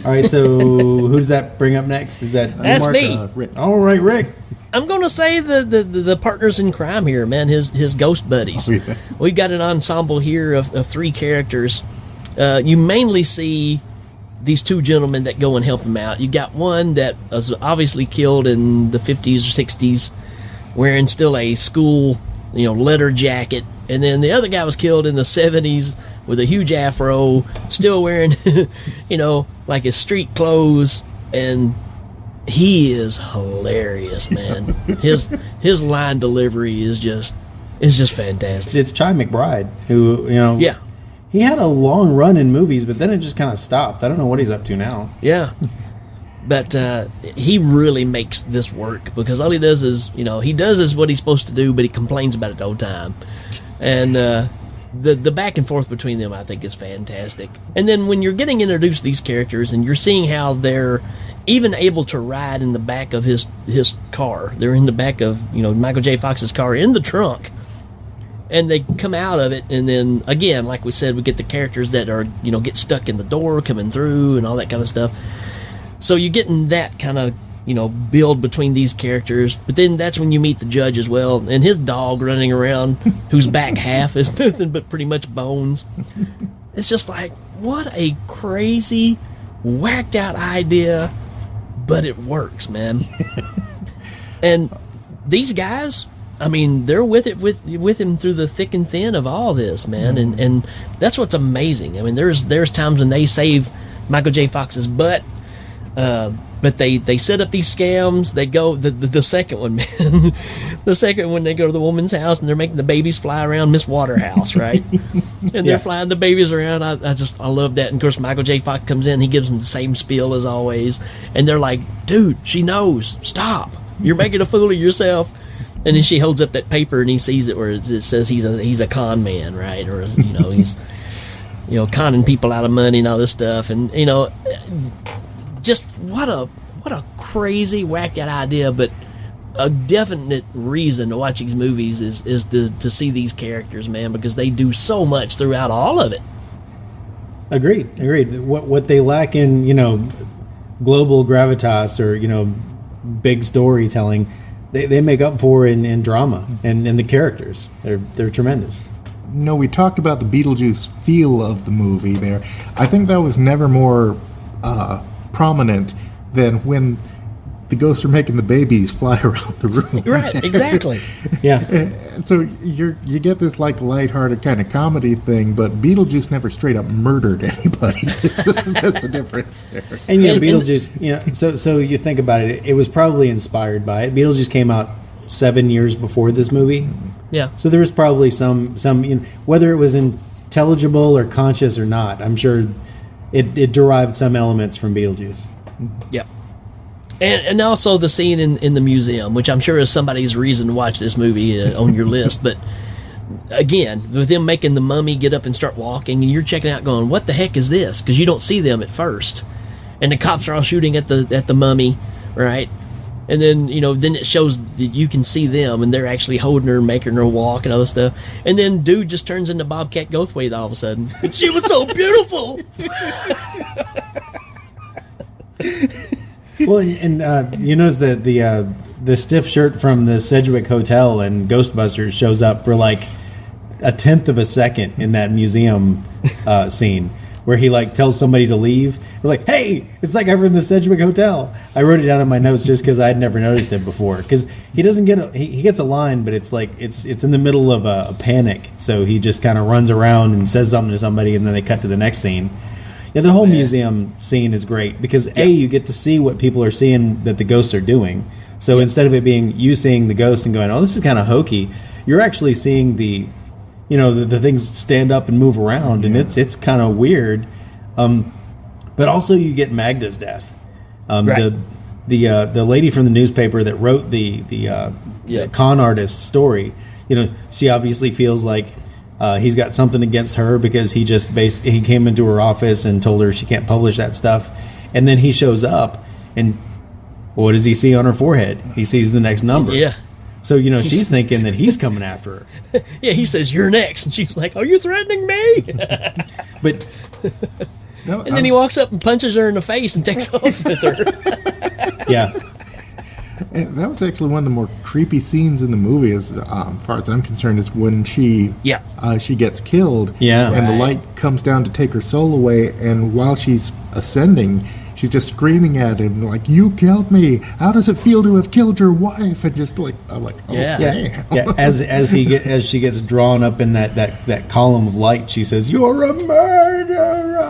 All right, so who's that bring up next? Is that That's Mark? me. Rick. All right, Rick. I'm gonna say the partners in crime here, man. His ghost buddies. Oh, yeah. We've got an ensemble here of 3 characters. You mainly see these 2 gentlemen that go and help him out. You got one that was obviously killed in the 50s or 60s, wearing still a school, leather jacket, and then the other guy was killed in the 70s with a huge afro, still wearing, like his street clothes, and he is hilarious, man. His line delivery is just fantastic. It's Chi McBride, who Yeah. he had a long run in movies, but then it just kind of stopped. I don't know what he's up to now. Yeah. But he really makes this work because all he does is, he does what he's supposed to do, but he complains about it the whole time. And the back and forth between them, I think, is fantastic. And then when you're getting introduced to these characters and you're seeing how they're even able to ride in the back of his car, they're in the back of, Michael J. Fox's car in the trunk. And they come out of it, and then, again, like we said, we get the characters that are, get stuck in the door, coming through, and all that kind of stuff. So you're getting that kind of, build between these characters. But then that's when you meet the judge as well, and his dog running around, whose back half is nothing but pretty much bones. It's just like, what a crazy, whacked out idea, but it works, man. And these guys, I mean, they're with him through the thick and thin of all this, man, and that's what's amazing. I mean, there's times when they save Michael J. Fox's butt, but they set up these scams. They go the second one, man, the second one they go to the woman's house and they're making the babies fly around Miss Waterhouse, right? And they're flying the babies around. I love that. And of course, Michael J. Fox comes in. He gives them the same spiel as always, and they're like, "Dude, she knows. Stop. You're making a fool of yourself." And then she holds up that paper and he sees it where it says he's a con man, right? Or he's conning people out of money and all this stuff. And just what a crazy whacked out idea, but a definite reason to watch these movies is to see these characters, man, because they do so much throughout all of it. Agreed. What they lack in global gravitas or big storytelling, they make up for in drama and the characters. They're tremendous. No, we talked about the Beetlejuice feel of the movie there. I think that was never more prominent than when the ghosts are making the babies fly around the room. Right, exactly. Yeah. And so you get this like lighthearted kind of comedy thing, but Beetlejuice never straight up murdered anybody. That's the difference there. And Beetlejuice, so you think about it, it was probably inspired by it. Beetlejuice came out 7 years before this movie. Yeah. So there was probably some whether it was intelligible or conscious or not, I'm sure it derived some elements from Beetlejuice. Yep. And also the scene in the museum, which I'm sure is somebody's reason to watch this movie on your list. But again, with them making the mummy get up and start walking, and you're checking out going, what the heck is this? Because you don't see them at first. And the cops are all shooting at the mummy, right? And then, then it shows that you can see them, and they're actually holding her and making her walk and other stuff. And then dude just turns into Bobcat Goldthwait all of a sudden. And she was so beautiful! Well, and you notice that the stiff shirt from the Sedgwick Hotel and Ghostbusters shows up for like a tenth of a second in that museum scene where he like tells somebody to leave. We're like, hey, it's like over in the Sedgwick Hotel. I wrote it down in my notes just because I had never noticed it before. Because he doesn't get he gets a line, but it's like it's in the middle of a panic, so he just kind of runs around and says something to somebody, and then they cut to the next scene. Yeah, the whole museum scene is great because you get to see what people are seeing that the ghosts are doing. So instead of it being you seeing the ghost and going, "Oh, this is kind of hokey," you're actually seeing the things stand up and move around, and it's kind of weird. But also you get Magda's death. Right. The lady from the newspaper that wrote the con artist story. she obviously feels like he's got something against her because he came into her office and told her she can't publish that stuff. And then he shows up, and what does he see on her forehead? He sees the next number. Yeah. So, she's thinking that he's coming after her. Yeah, he says, "You're next." And she's like, "Are you threatening me?" But and then he walks up and punches her in the face and takes off with her. Yeah. And that was actually one of the more creepy scenes in the movie, as far as I'm concerned, is when she gets killed. Yeah. And the light comes down to take her soul away, and while she's ascending, she's just screaming at him, like, "You killed me! How does it feel to have killed your wife?" And just like, I'm like, oh, Yeah. Yeah. As she gets drawn up in that column of light, she says, "You're a murderer."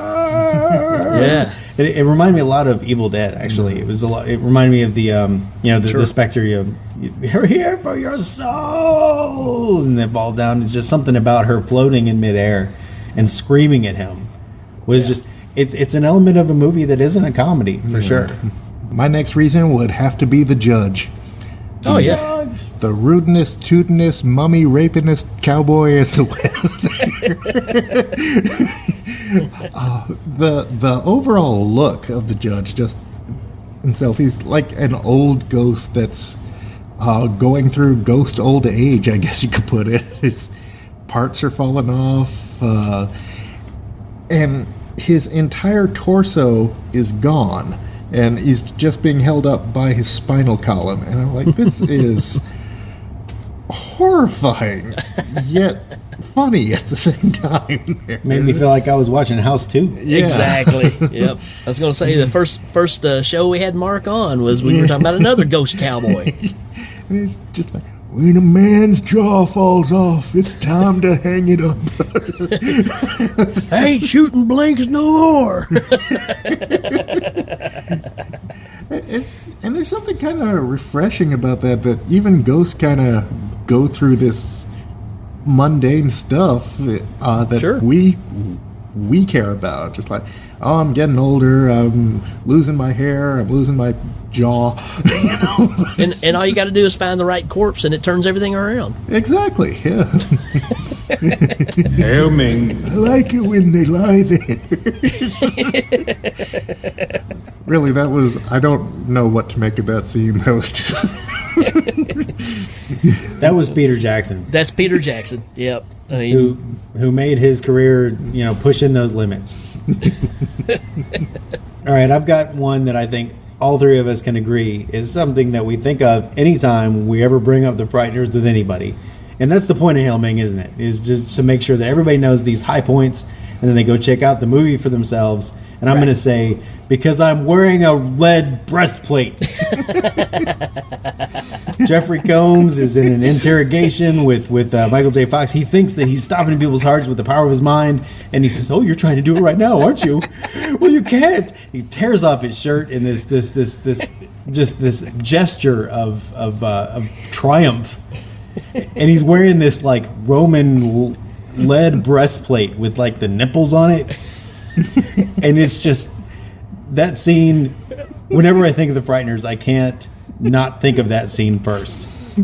Yeah. It reminded me a lot of Evil Dead. Actually, it was a lot. It reminded me of the specter. You're here for your soul, and they fall down. It's just something about her floating in midair and screaming at him was just. It's an element of a movie that isn't a comedy for sure. My next reason would have to be the judge. Oh yeah. The rudenest, tootinest, mummy rapingest cowboy in the West. The overall look of the judge, just himself, he's like an old ghost that's going through ghost old age, I guess you could put it. His parts are falling off, and his entire torso is gone. And he's just being held up by his spinal column. And I'm like, this is horrifying, yet funny at the same time. Made me feel like I was watching House 2. Yeah. Exactly. Yep. I was going to say the first show we had Mark on was when we were talking about another ghost cowboy. And it's just like, when a man's jaw falls off, it's time to hang it up. I ain't shooting blanks no more. And there's something kind of refreshing about that even ghosts kind of go through this mundane stuff that Sure. we care about. Just like, oh, I'm getting older, I'm losing my hair, I'm losing my jaw. and all you got to do is find the right corpse, and it turns everything around. Exactly, yeah. Hail Ming. I like it when they lie there. Really, that was, I don't know what to make of that scene. That was just... That was Peter Jackson. That's Peter Jackson. Yep. I mean, who made his career, pushing those limits. All right, I've got one that I think all three of us can agree is something that we think of anytime we ever bring up the Frighteners with anybody. And that's the point of Hail Ming, isn't it? Is just to make sure that everybody knows these high points, and then they go check out the movie for themselves. And I'm going to say, because I'm wearing a lead breastplate. Jeffrey Combs is in an interrogation with Michael J. Fox. He thinks that he's stopping people's hearts with the power of his mind, and he says, "Oh, you're trying to do it right now, aren't you?" "Well, you can't." He tears off his shirt in this gesture of triumph, and he's wearing this like Roman lead breastplate with like the nipples on it. And it's just that scene. Whenever I think of the Frighteners, I can't not think of that scene first.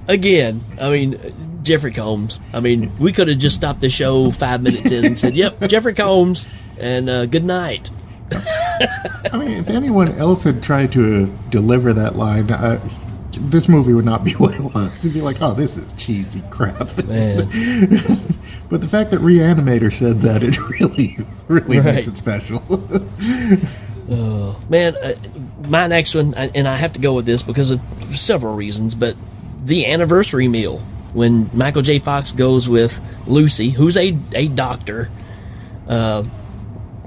again, I mean, Jeffrey Combs. I mean, we could have just stopped the show 5 minutes in and said, "Yep, Jeffrey Combs," and good night. I mean, if anyone else had tried to deliver that line, this movie would not be what it was. It'd be like, "Oh, this is cheesy crap." Man. But the fact that Reanimator said that, it really Right. makes it special. Man, my next one, and I have to go with this because of several reasons, but the anniversary meal, when Michael J. Fox goes with Lucy, who's a doctor,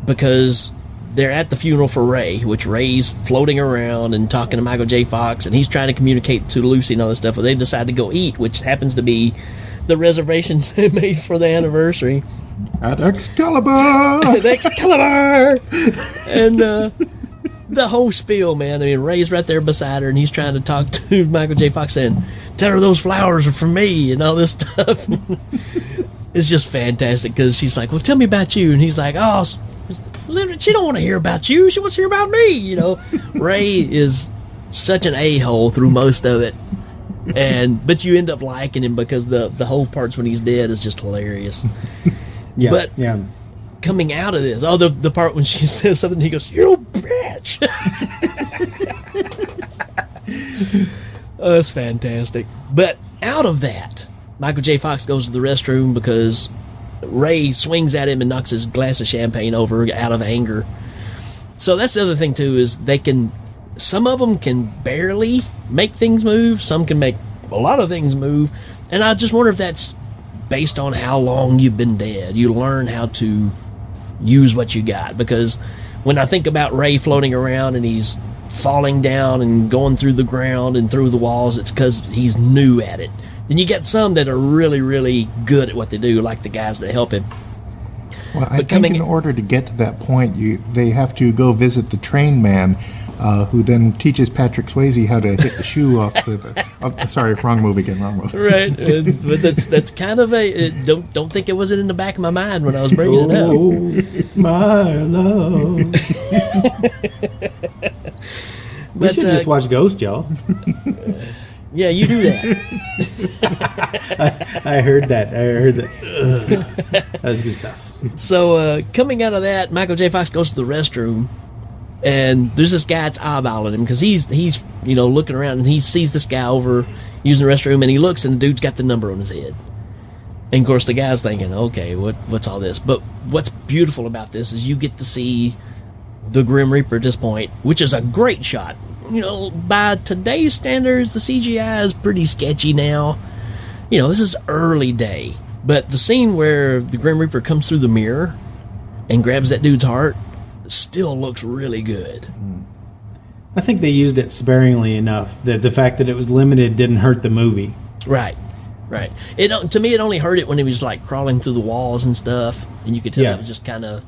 because they're at the funeral for Ray, which Ray's floating around and talking to Michael J. Fox, and he's trying to communicate to Lucy and all this stuff, but they decide to go eat, which happens to be the reservations they made for the anniversary. At Excalibur! Excalibur! And the whole spiel, man. I mean, Ray's right there beside her, and he's trying to talk to Michael J. Fox, saying, "Tell her those flowers are for me," and all this stuff. It's just fantastic, because she's like, "Well, tell me about you." And he's like, "Oh, she don't want to hear about you. She wants to hear about me," you know. Ray is such an a-hole through most of it. But you end up liking him because the whole parts when he's dead is just hilarious. Yeah, But yeah. coming out of this, the part when she says something, he goes, "You bitch!" Oh, that's fantastic. But out of that, Michael J. Fox goes to the restroom because Ray swings at him and knocks his glass of champagne over out of anger. So that's the other thing too, is some of them can barely make things move, some can make a lot of things move, and I just wonder if that's based on how long you've been dead. You learn how to use what you got, because when I think about Ray floating around and he's falling down and going through the ground and through the walls, it's because he's new at it. Then you get some that are really, really good at what they do, like the guys that help him. Well, I think in order to get to that point, they have to go visit the train man, who then teaches Patrick Swayze how to hit the shoe off the. Sorry, wrong movie again. Wrong movie. Right, but that's kind of don't think it wasn't in the back of my mind when I was bringing it up. Oh, my love. We should just watch Ghost, y'all. Yeah, you do that. I heard that. That was good stuff. So coming out of that, Michael J. Fox goes to the restroom, and there's this guy that's eyeballing him because he's looking around, and he sees this guy over using the restroom, and he looks, and the dude's got the number on his head. And of course, the guy's thinking, okay, what's all this? But what's beautiful about this is you get to see the Grim Reaper at this point, which is a great shot. By today's standards, the CGI is pretty sketchy now. This is early day. But the scene where the Grim Reaper comes through the mirror and grabs that dude's heart still looks really good. I think they used it sparingly enough that the fact that it was limited didn't hurt the movie. Right. To me, it only hurt it when he was like crawling through the walls and stuff, and you could tell it was just kind of,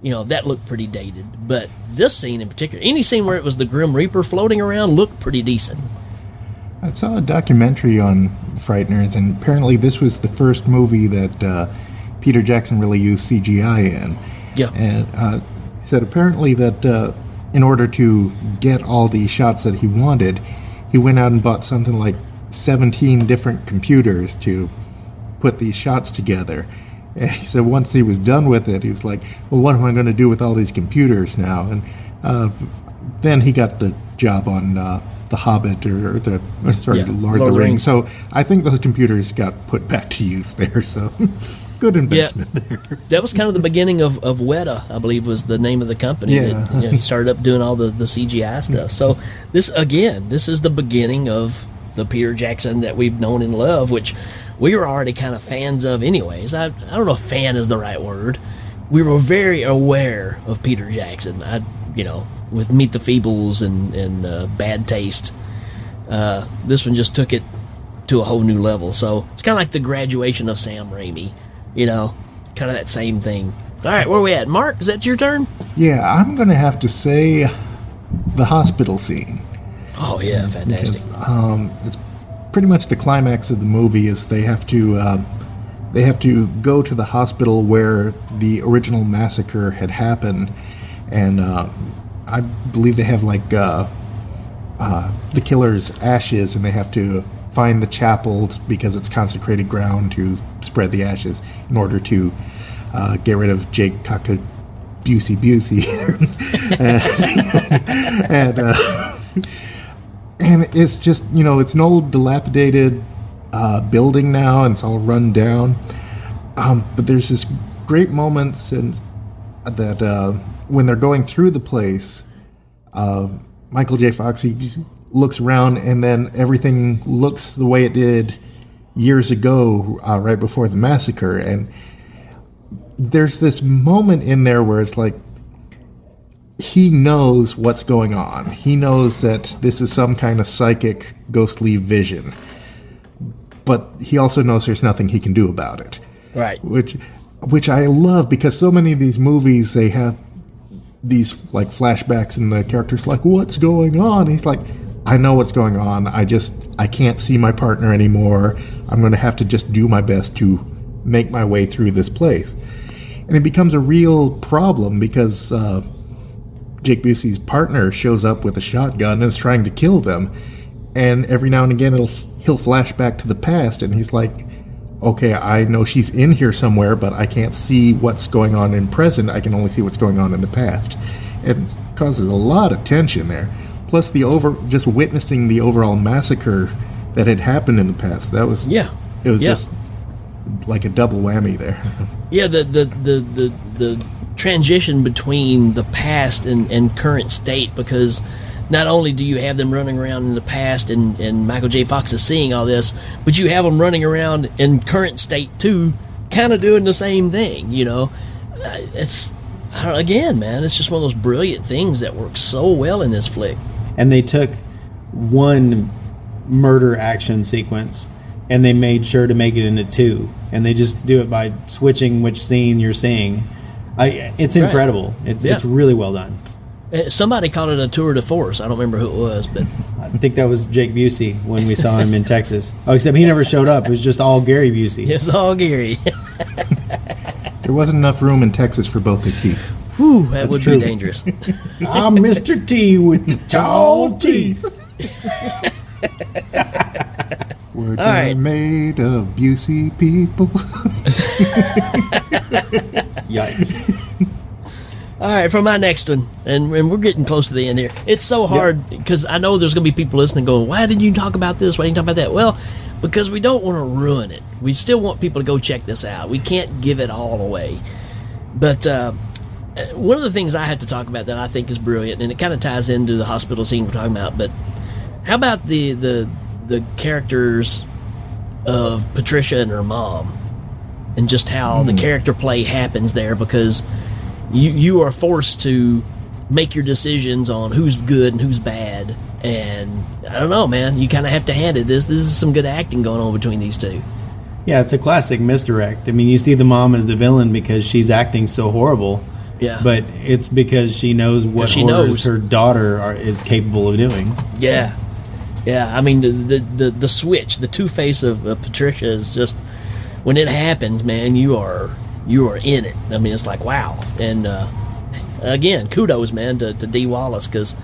that looked pretty dated. But this scene in particular, any scene where it was the Grim Reaper floating around, looked pretty decent. I saw a documentary on Frighteners, and apparently this was the first movie that Peter Jackson really used CGI in. Yeah. And he said apparently that in order to get all the shots that he wanted, he went out and bought something like 17 different computers to put these shots together. And he said once he was done with it, he was like, well, what am I going to do with all these computers now? And then he got the job on The Hobbit or Lord of the Rings. So I think those computers got put back to use there. So good investment there. That was kind of the beginning of Weta, I believe was the name of the company. Yeah. That, he started up doing all the CGI stuff. So this is the beginning of the Peter Jackson that we've known and loved, which we were already kind of fans of anyways. I don't know if fan is the right word. We were very aware of Peter Jackson. With Meet the Feebles and Bad Taste. This one just took it to a whole new level. So it's kind of like the graduation of Sam Raimi. Kind of that same thing. All right, where are we at? Mark, is that your turn? Yeah, I'm going to have to say the hospital scene. Oh, yeah, fantastic. Because, it's pretty much the climax of the movie is they have to go to the hospital where the original massacre had happened, and I believe they have like the killer's ashes, and they have to find the chapel because it's consecrated ground to spread the ashes in order to get rid of Jake Busey. And it's just, it's an old dilapidated building now, and it's all run down. But there's this great moments that when they're going through the place, Michael J. Fox, he looks around, and then everything looks the way it did years ago, right before the massacre. And there's this moment in there where it's like, he knows what's going on. He knows that this is some kind of psychic, ghostly vision. But he also knows there's nothing he can do about it. Right. Which I love, because so many of these movies, they have these like flashbacks, and the character's like, what's going on? And he's like, I know what's going on. I can't see my partner anymore. I'm going to have to just do my best to make my way through this place. And it becomes a real problem because Jake Busey's partner shows up with a shotgun and is trying to kill them. And every now and again, he'll flash back to the past, and he's like, okay, I know she's in here somewhere, but I can't see what's going on in present. I can only see what's going on in the past. It causes a lot of tension there. Plus just witnessing the overall massacre that had happened in the past. It was just like a double whammy there. Yeah, the transition between the past and current state, because not only do you have them running around in the past and Michael J. Fox is seeing all this, but you have them running around in current state too, kind of doing the same thing, you know. Again, man, it's just one of those brilliant things that works so well in this flick. And they took one murder action sequence and they made sure to make it into two, and they just do it by switching which scene you're seeing. It's incredible. Right. It's really well done. Somebody called it a tour de force. I don't remember who it was, but I think that was Jake Busey when we saw him in Texas. Oh, except he never showed up. It was just all Gary Busey. It's all Gary. There wasn't enough room in Texas for both their teeth. Whew, that would be dangerous. I'm Mr. T with the tall teeth. Words are made of Busey people. Yikes. All right, for my next one, and we're getting close to the end here. It's so hard because I know there's going to be people listening going, why didn't you talk about this? Why didn't you talk about that? Well, because we don't want to ruin it. We still want people to go check this out. We can't give it all away. But one of the things I have to talk about that I think is brilliant, and it kind of ties into the hospital scene we're talking about, but how about the characters of Patricia and her mom, and just how the character play happens there, because you are forced to make your decisions on who's good and who's bad, and I don't know, man, you kind of have to hand it. This is some good acting going on between these two. Yeah, it's a classic misdirect. I mean, you see the mom as the villain because she's acting so horrible. Yeah. But it's because she knows what her daughter is capable of doing. Yeah. Yeah, I mean, the switch, the two-face of Patricia is just, when it happens, man, you are in it. I mean, it's like, wow. And, again, kudos, man, to Dee Wallace, because,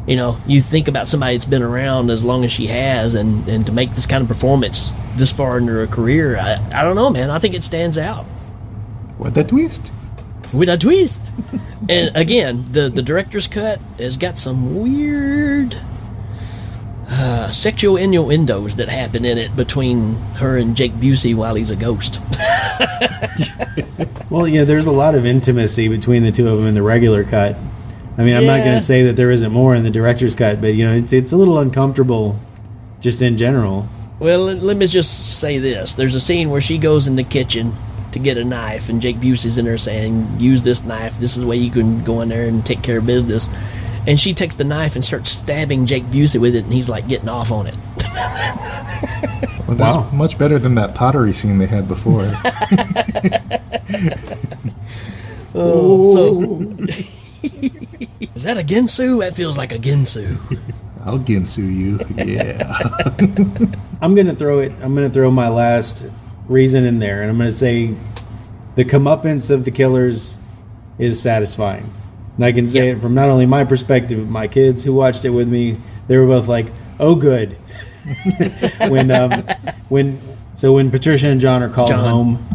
you know, you think about somebody that's been around as long as she has, and to make this kind of performance this far into her career, I don't know, man. I think it stands out. What a twist. With a twist. And, again, the director's cut has got some weird sexual innuendos that happen in it between her and Jake Busey while he's a ghost. Well, yeah, there's a lot of intimacy between the two of them in the regular cut. I mean, I'm not going to say that there isn't more in the director's cut, but, you know, it's a little uncomfortable just in general. Well, let me just say this. There's a scene where she goes in the kitchen to get a knife, and Jake Busey's in there saying, use this knife. This is the way you can go in there and take care of business. And she takes the knife and starts stabbing Jake Busey with it, and he's like getting off on it. Well, that's much better than that pottery scene they had before. Is that a Ginsu? That feels like a Ginsu. I'll Ginsu you, yeah. I'm gonna throw my last reason in there, and I'm gonna say the comeuppance of the killers is satisfying. And I can say it from not only my perspective, but my kids who watched it with me, they were both like, "Oh, good." when Patricia and John are called home,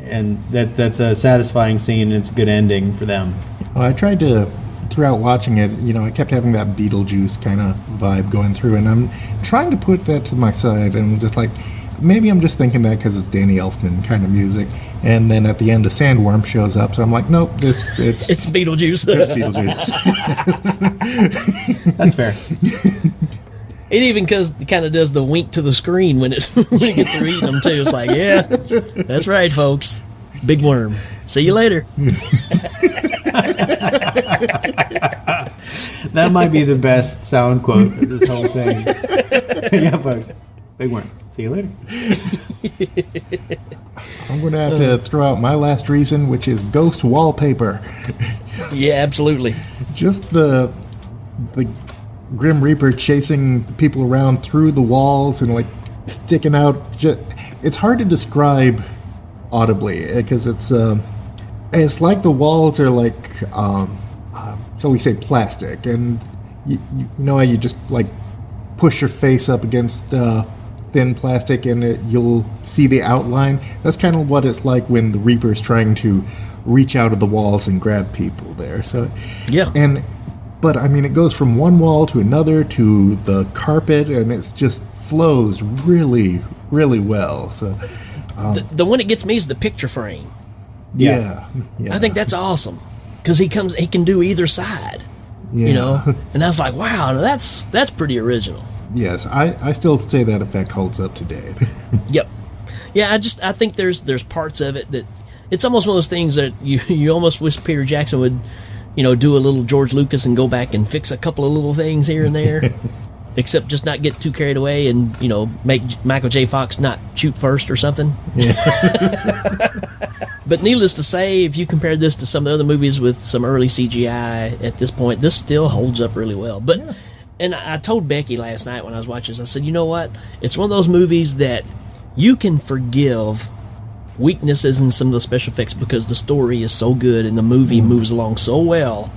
and that's a satisfying scene, and it's a good ending for them. Well, I tried to, throughout watching it, you know, I kept having that Beetlejuice kind of vibe going through, and I'm trying to put that to my side, and I'm just like, maybe I'm just thinking that because it's Danny Elfman kind of music. And then at the end, a sandworm shows up, so I'm like, nope, it's Beetlejuice. It's Beetlejuice. That's fair. It even kind of does the wink to the screen when it gets through eating them too. It's like, yeah, that's right, folks. Big worm. See you later. That might be the best sound quote of this whole thing. Yeah, folks. Big worm. See you later. I'm going to have to throw out my last reason, which is ghost wallpaper. Yeah, absolutely. Just the Grim Reaper chasing the people around through the walls and like sticking out. It's hard to describe audibly because it's like the walls are like, shall we say, plastic, and you know how you just like push your face up against thin plastic and you'll see the outline. That's kind of what it's like when the Reaper's trying to reach out of the walls and grab people there. So Yeah. But I mean, it goes from one wall to another to the carpet, and it just flows really, really well. So The one that gets me is the picture frame. yeah. I think that's awesome because he can do either side. Yeah. You know, and I was like, wow, that's pretty original. Yes, I still say that effect holds up today. Yep. Yeah, I think there's parts of it that it's almost one of those things that you almost wish Peter Jackson would, do a little George Lucas and go back and fix a couple of little things here and there, except just not get too carried away and make Michael J. Fox not shoot first or something. Yeah. But needless to say, if you compare this to some of the other movies with some early CGI at this point, this still holds up really well. But and I told Becky last night when I was watching this, I said, you know what? It's one of those movies that you can forgive weaknesses in some of the special effects because the story is so good and the movie moves along so well,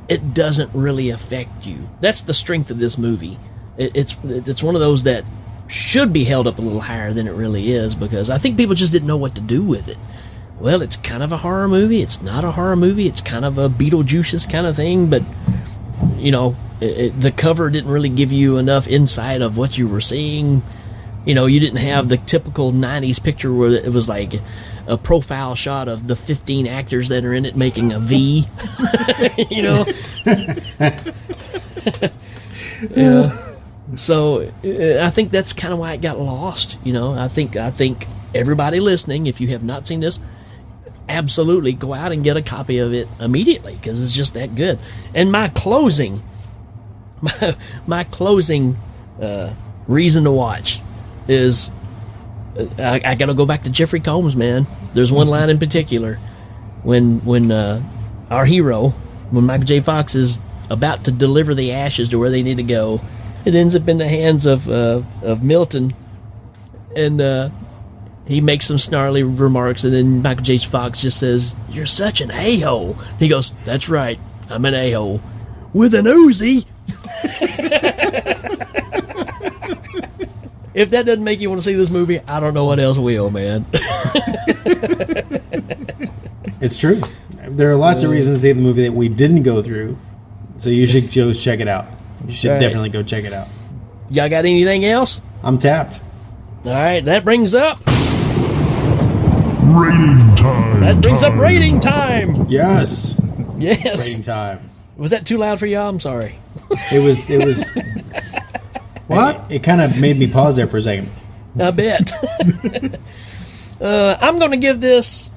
it doesn't really affect you. That's the strength of this movie. It's one of those that should be held up a little higher than it really is because I think people just didn't know what to do with it. Well, it's kind of a horror movie. It's not a horror movie. It's kind of a Beetlejuice kind of thing, but the cover didn't really give you enough insight of what you were seeing. You didn't have the typical 90s picture where it was like a profile shot of the 15 actors that are in it making a V. So I think that's kind of why it got lost. I think everybody listening, if you have not seen this, absolutely go out and get a copy of it immediately because it's just that good. And my closing reason to watch is I got to go back to Jeffrey Combs, man. There's one line in particular when our hero, when Michael J. Fox is about to deliver the ashes to where they need to go, it ends up in the hands of Milton, and he makes some snarly remarks, and then Michael J. Fox just says, "You're such an a-hole." He goes, "That's right, I'm an a-hole with an Uzi." If that doesn't make you want to see this movie, I don't know what else will, man. It's true. There are lots of reasons to see the movie that we didn't go through, so you should go check it out. You should definitely go check it out. Y'all got anything else? I'm tapped. All right, that brings up Rating time. That brings up rating time. Yes. Yes. Rating time. Was that too loud for y'all? I'm sorry. It was. What? It kind of made me pause there for a second. I bet. I'm going to give this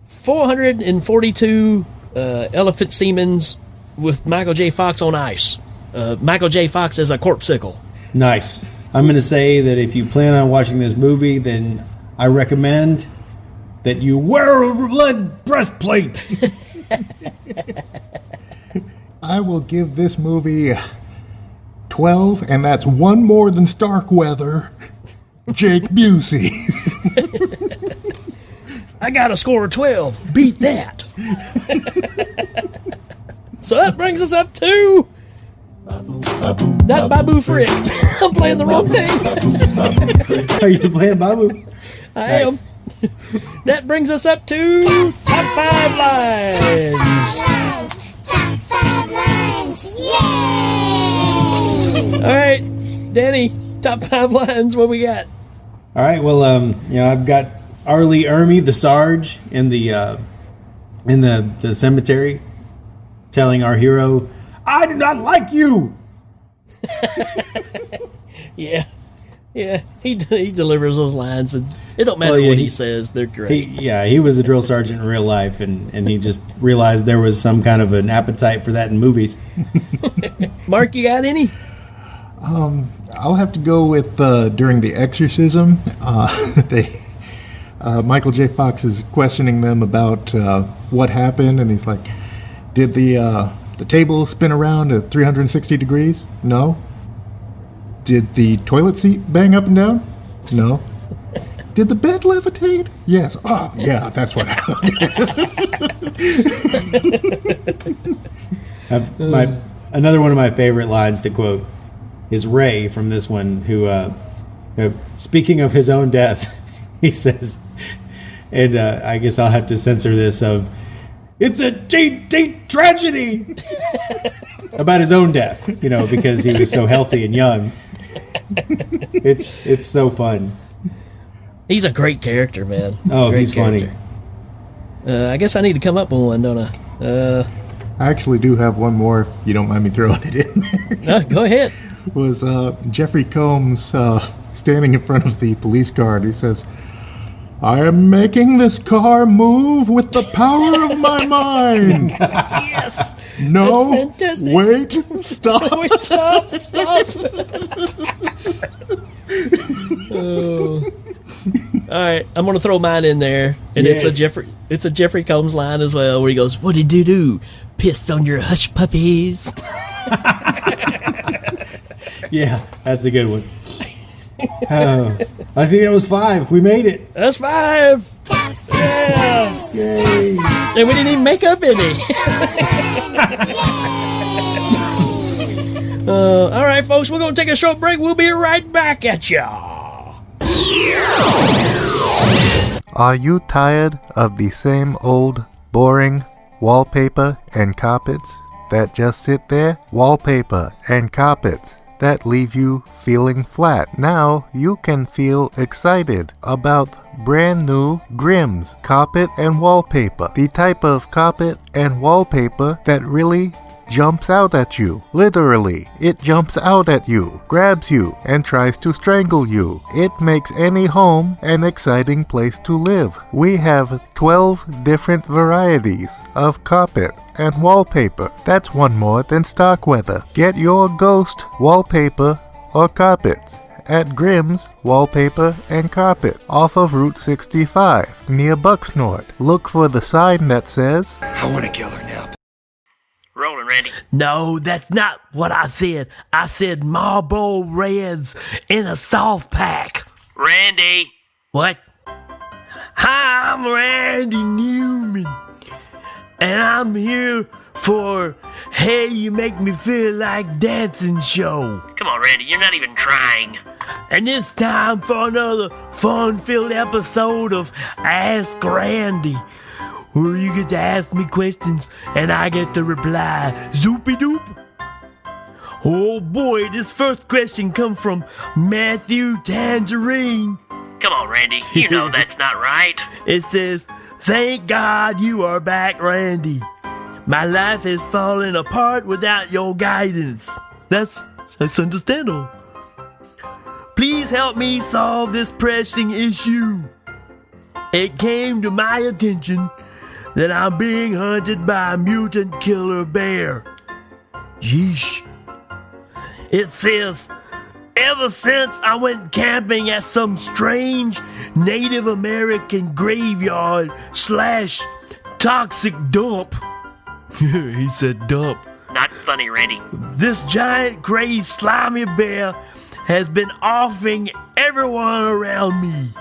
442 elephant semens with Michael J. Fox on ice. Michael J. Fox as a corpsicle. Nice. I'm going to say that if you plan on watching this movie, then I recommend that you wear a lead breastplate. I will give this movie 12, and that's one more than Starkweather. Jake Busey. I got a score of 12. Beat that. So that brings us up to that Babu Frick. I'm playing the wrong thing. Are you playing Babu? I am. That brings us up to Top 5 Lines. Top 5 lines. Yay! All right, Danny, Top 5 Lines. What we got? All right. Well, I've got R. Lee Ermey, the Sarge, in the cemetery, telling our hero, "I do not like you." Yeah. He delivers those lines, and it don't matter what he says; they're great. He was a drill sergeant in real life, and he just realized there was some kind of an appetite for that in movies. Mark, you got any? I'll have to go with during the exorcism. Michael J. Fox is questioning them about what happened, and he's like, "Did the table spin around at 360 degrees? No. Did the toilet seat bang up and down? No. Did the bed levitate? Yes. Oh, yeah, that's what happened." Another one of my favorite lines to quote is Ray from this one, who, speaking of his own death, he says, and I guess I'll have to censor this, of, it's a tragedy about his own death, because he was so healthy and young. It's so fun. He's a great character, man. Oh, great he's character. funny. I guess I need to come up with one, don't I? I actually do have one more, if you don't mind me throwing it in there. Go ahead. Was Jeffrey Combs standing in front of the police car, and he says, I am making this car move with the power of my mind. Yes. No, that's fantastic. wait, stop. Wait, stop. Oh. All right, I'm gonna throw mine in there, and Yes. it's a Jeffrey Combs line as well, where he goes, "What did you do? Piss on your hush puppies?" Yeah, that's a good one. I think that was 5. We made it. That's 5. Yeah. Yay. And we didn't even make up any. All right, folks, we're gonna take a short break. We'll be right back at y'all. Are you tired of the same old, boring wallpaper and carpets that just sit there? Wallpaper and carpets that leave you feeling flat. Now you can feel excited about brand new Grimm's carpet and wallpaper. The type of carpet and wallpaper that really jumps out at you. Literally, it jumps out at you, grabs you, and tries to strangle you. It makes any home an exciting place to live. We have 12 different varieties of carpet and wallpaper. That's one more than Starkweather. Get your ghost wallpaper or carpets at Grimm's Wallpaper and Carpet off of Route 65 near Bucksnort. Look for the sign that says, I want to kill her now. Rolling, Randy. No, that's not what I said. I said Marlboro Reds in a soft pack. Randy. What? Hi, I'm Randy Newman, and I'm here for Hey You Make Me Feel Like Dancing show. Come on, Randy, you're not even trying. And it's time for another fun-filled episode of Ask Randy, where you get to ask me questions and I get to reply. Zoopy-doop. Oh boy, this first question comes from Matthew Tangerine. Come on, Randy, you know that's not right. It says, thank God you are back, Randy. My life is falling apart without your guidance. That's understandable. Please help me solve this pressing issue. It came to my attention that I'm being hunted by a mutant killer bear. Yeesh. It says, ever since I went camping at some strange Native American graveyard / toxic dump. He said dump. Not funny, Randy. This giant, gray, slimy bear has been offing everyone around me.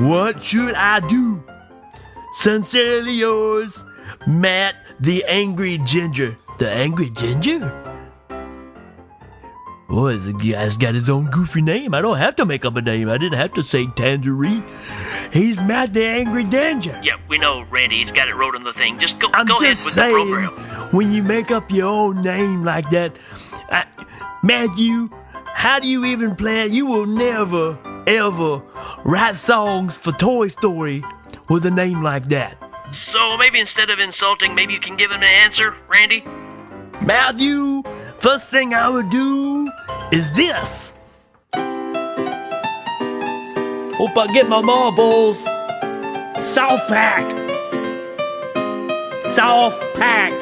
What should I do? Sincerely yours, Matt the Angry Ginger. The Angry Ginger? Boy, the guy's got his own goofy name. I don't have to make up a name. I didn't have to say Tangerine. He's Matt the Angry Ginger. Yeah, we know, Randy. He's got it wrote on the thing. Just go I'm ahead just with saying, the program. when you make up your own name like that, Matthew, how do you even plan? You will never, ever write songs for Toy Story with a name like that. So maybe instead of insulting, maybe you can give him an answer, Randy? Matthew, first thing I would do is this. Hope I get my marbles. Soft pack. Soft pack.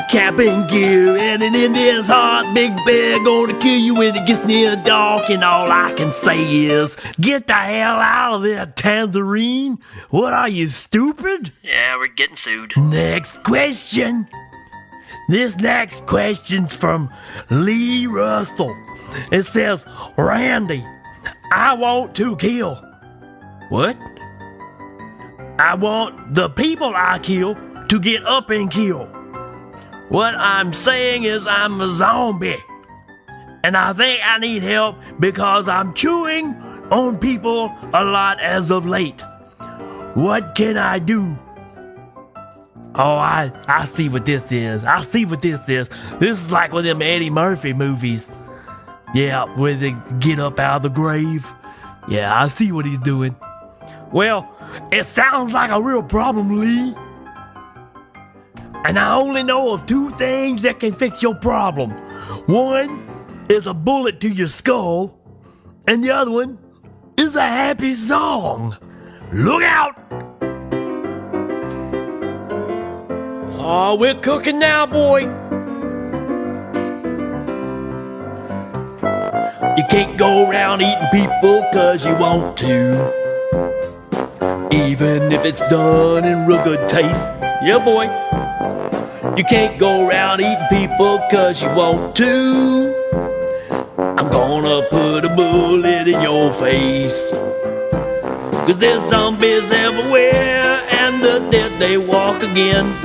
Camping gear and an Indian's heart. Big bear gonna kill you when it gets near dark. And all I can say is, get the hell out of there, Tangerine. What are you, stupid? Yeah, we're getting sued. Next question. This next question's from Lee Russell. It says, Randy, I want to kill. What? I want the people I kill to get up and kill. What I'm saying is I'm a zombie. And I think I need help because I'm chewing on people a lot as of late. What can I do? Oh, I see what this is. I see what this is. This is like one of them Eddie Murphy movies. Yeah, where they get up out of the grave. Yeah, I see what he's doing. Well, it sounds like a real problem, Lee. And I only know of 2 things that can fix your problem. One is a bullet to your skull, and the other one is a happy song. Look out! Oh, we're cooking now, boy. You can't go around eating people 'cause you want to, even if it's done in real good taste. Yeah, boy. You can't go around eating people 'cause you want to. I'm gonna put a bullet in your face, 'cause there's zombies everywhere, and the dead they walk again.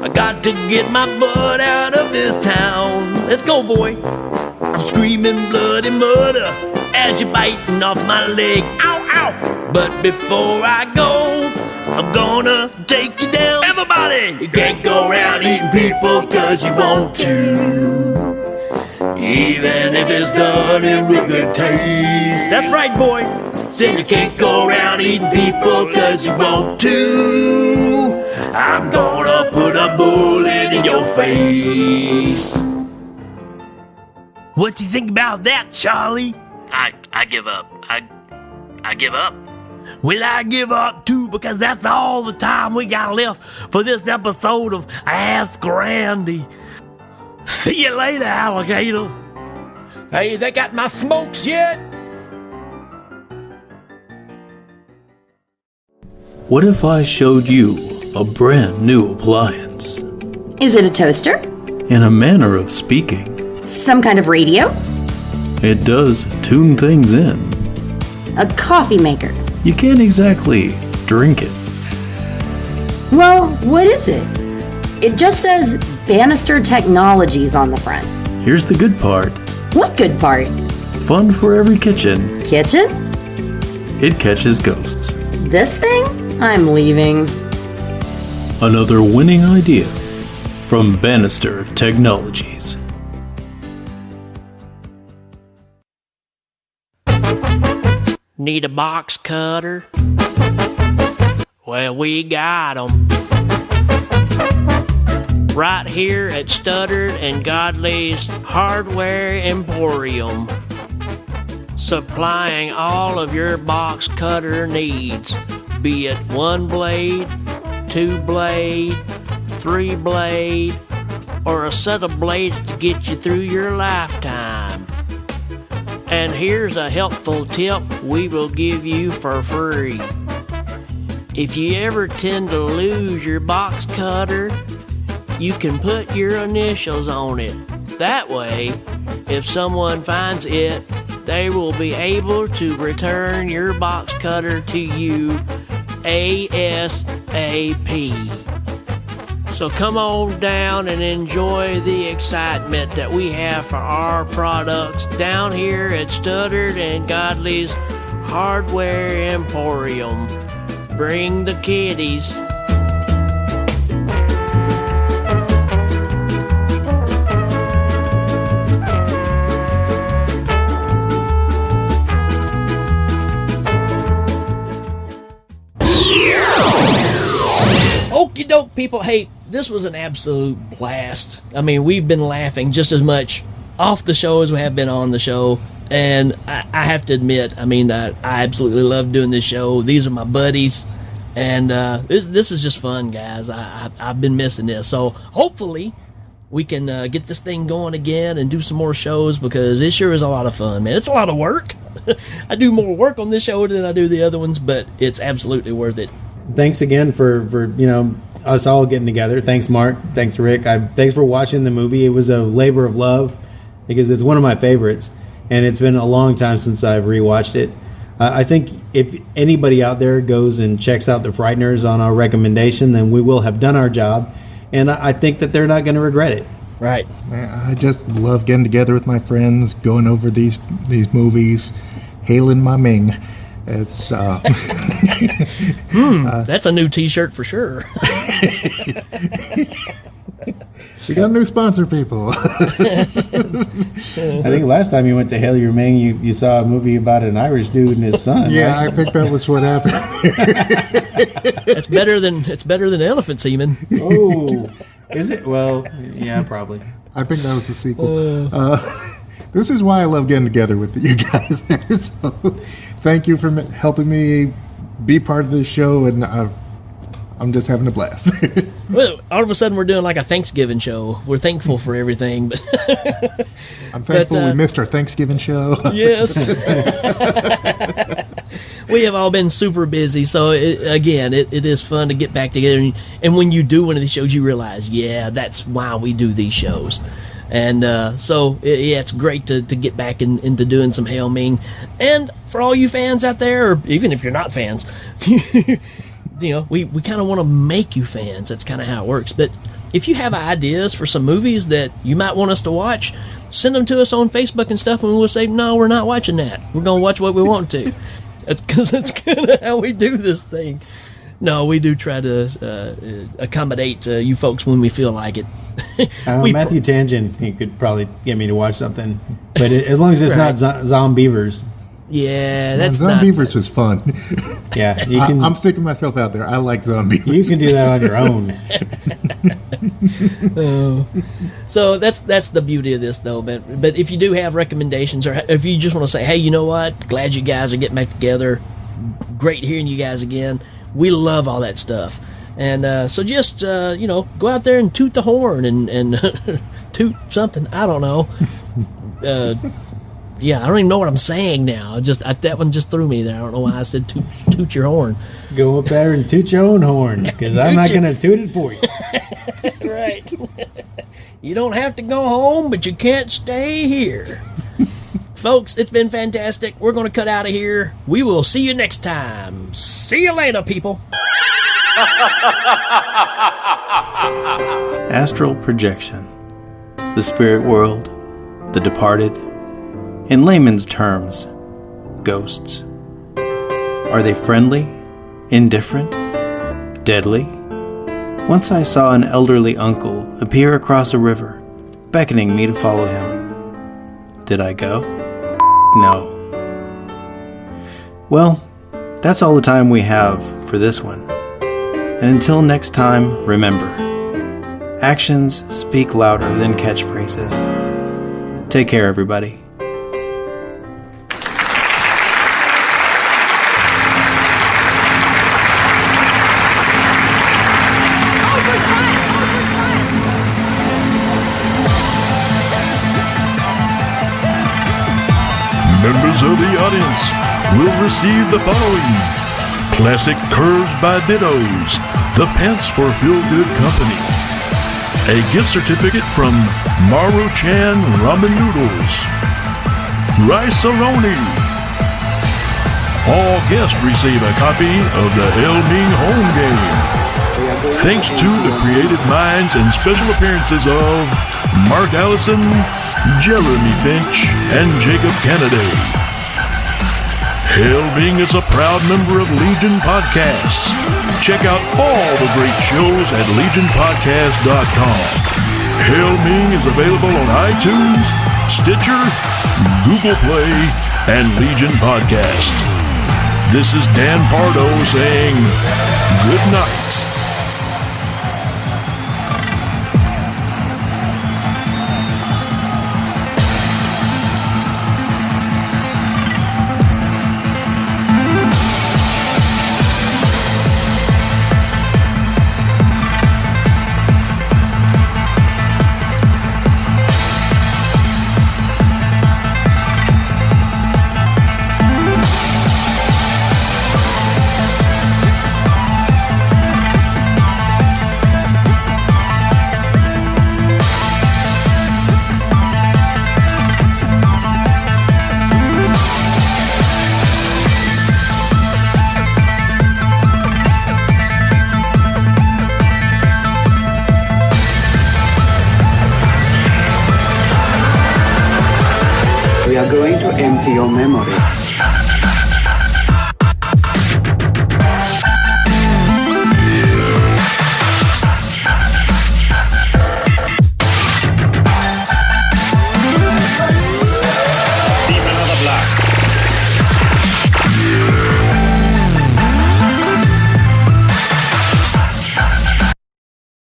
I got to get my butt out of this town. Let's go, boy. I'm screaming bloody murder as you're biting off my leg. Ow, ow. But before I go, I'm gonna take you down. Everybody! You can't go around eating people 'cause you want to, even if it's done in real good taste. That's right, boy. Said you can't go around eating people 'cause you want to. I'm gonna put a bullet in your face. What do you think about that, Charlie? I give up. I give up. Well, I give up too, because that's all the time we got left for this episode of Ask Randy. See you later, alligator. Hey, they got my smokes yet? What if I showed you a brand new appliance? Is it a toaster? In a manner of speaking, Some kind of radio? it does tune things in. A coffee maker? You can't exactly drink it. Well, what is it? It just says Bannister Technologies on the front. Here's the good part. What good part? Fun for every kitchen. Kitchen? It catches ghosts. This thing? I'm leaving. Another winning idea from Bannister Technologies. Need a box cutter? Well, we got 'em. Right here at Studdard and Godley's Hardware Emporium. Supplying all of your box cutter needs, be it 1 blade, 2 blade, 3 blade, or a set of blades to get you through your lifetime. And here's a helpful tip we will give you for free. If you ever tend to lose your box cutter, you can put your initials on it. That way, if someone finds it, they will be able to return your box cutter to you ASAP. So come on down and enjoy the excitement that we have for our products down here at Studdard and Godley's Hardware Emporium. Bring the kiddies. Okie doke, people. Hey, this was an absolute blast. I mean, we've been laughing just as much off the show as we have been on the show. And I have to admit, I mean, I absolutely love doing this show. These are my buddies. And this is just fun, guys. I've been missing this. So hopefully we can get this thing going again and do some more shows, because it sure is a lot of fun, man. It's a lot of work. I do more work on this show than I do the other ones, but it's absolutely worth it. Thanks again for us all getting together. Thanks, Mark. Thanks, Rick. Thanks for watching the movie. It was a labor of love because it's one of my favorites, and it's been a long time since I've rewatched it. I think if anybody out there goes and checks out the Frighteners on our recommendation, then we will have done our job, and I think that they're not going to regret it. Right. I just love getting together with my friends, going over these movies, hailing my Ming. It's that's a new T-shirt for sure. We got a new sponsor, people. I think last time you went to hail your Ming, you saw a movie about an Irish dude and his son. Yeah, right? I think that was what happened. It's better than elephant semen. Oh, is it? Well, yeah, probably. I think that was the sequel. This is why I love getting together with you guys. So, thank you for helping me be part of this show, and I'm just having a blast. Well, all of a sudden we're doing like a Thanksgiving show. We're thankful for everything, but I'm thankful we missed our Thanksgiving show. Yes. We have all been super busy, so it is fun to get back together. And when you do one of these shows, you realize, yeah, that's why we do these shows. And it's great to get back into doing some Hail Ming. And for all you fans out there, or even if you're not fans, we kind of want to make you fans. That's kind of how it works. But if you have ideas for some movies that you might want us to watch, send them to us on Facebook and stuff, and we'll say, no, we're not watching that. We're going to watch what we want to. That's because that's kind of how we do this thing. No, we do try to accommodate you folks when we feel like it. Matthew Tangent, he could probably get me to watch something, but as long as it's not Zombievers. Yeah, that's Zombievers was fun. Yeah, you can. I'm sticking myself out there. I like Zombievers. You can do that on your own. So that's the beauty of this, though. But if you do have recommendations, or if you just want to say, hey, you know what? Glad you guys are getting back together. Great hearing you guys again. We love all that stuff. And so just, go out there and toot the horn and toot something. I don't know. Yeah, I don't even know what I'm saying now. That one just threw me there. I don't know why I said toot your horn. Go up there and toot your own horn, because I'm not going to toot it for you. Right. You don't have to go home, but you can't stay here. Folks, it's been fantastic. We're going to cut out of here. We will see you next time. See you later, people. Astral projection, the spirit world, the departed. In layman's terms, ghosts. Are they friendly, indifferent, deadly? Once I saw an elderly uncle appear across a river, beckoning me to follow him. Did I go? No. Well, that's all the time we have for this one. And until next time, remember, actions speak louder than catchphrases. Take care, everybody. Members of the audience will receive the following: classic curves by Dittos, the pants for Feel Good Company, a gift certificate from Maru-chan Ramen Noodles, Rice-A-Roni. All guests receive a copy of the Hail Ming home game. Thanks to the creative minds and special appearances of Mark Allison, Jeremy Finch, and Jacob Kennedy. Hail Ming is a proud member of Legion Podcasts. Check out all the great shows at legionpodcast.com. Hail Ming is available on iTunes, Stitcher, Google Play, and Legion Podcast. This is Dan Pardo saying good night. are going to empty your memory.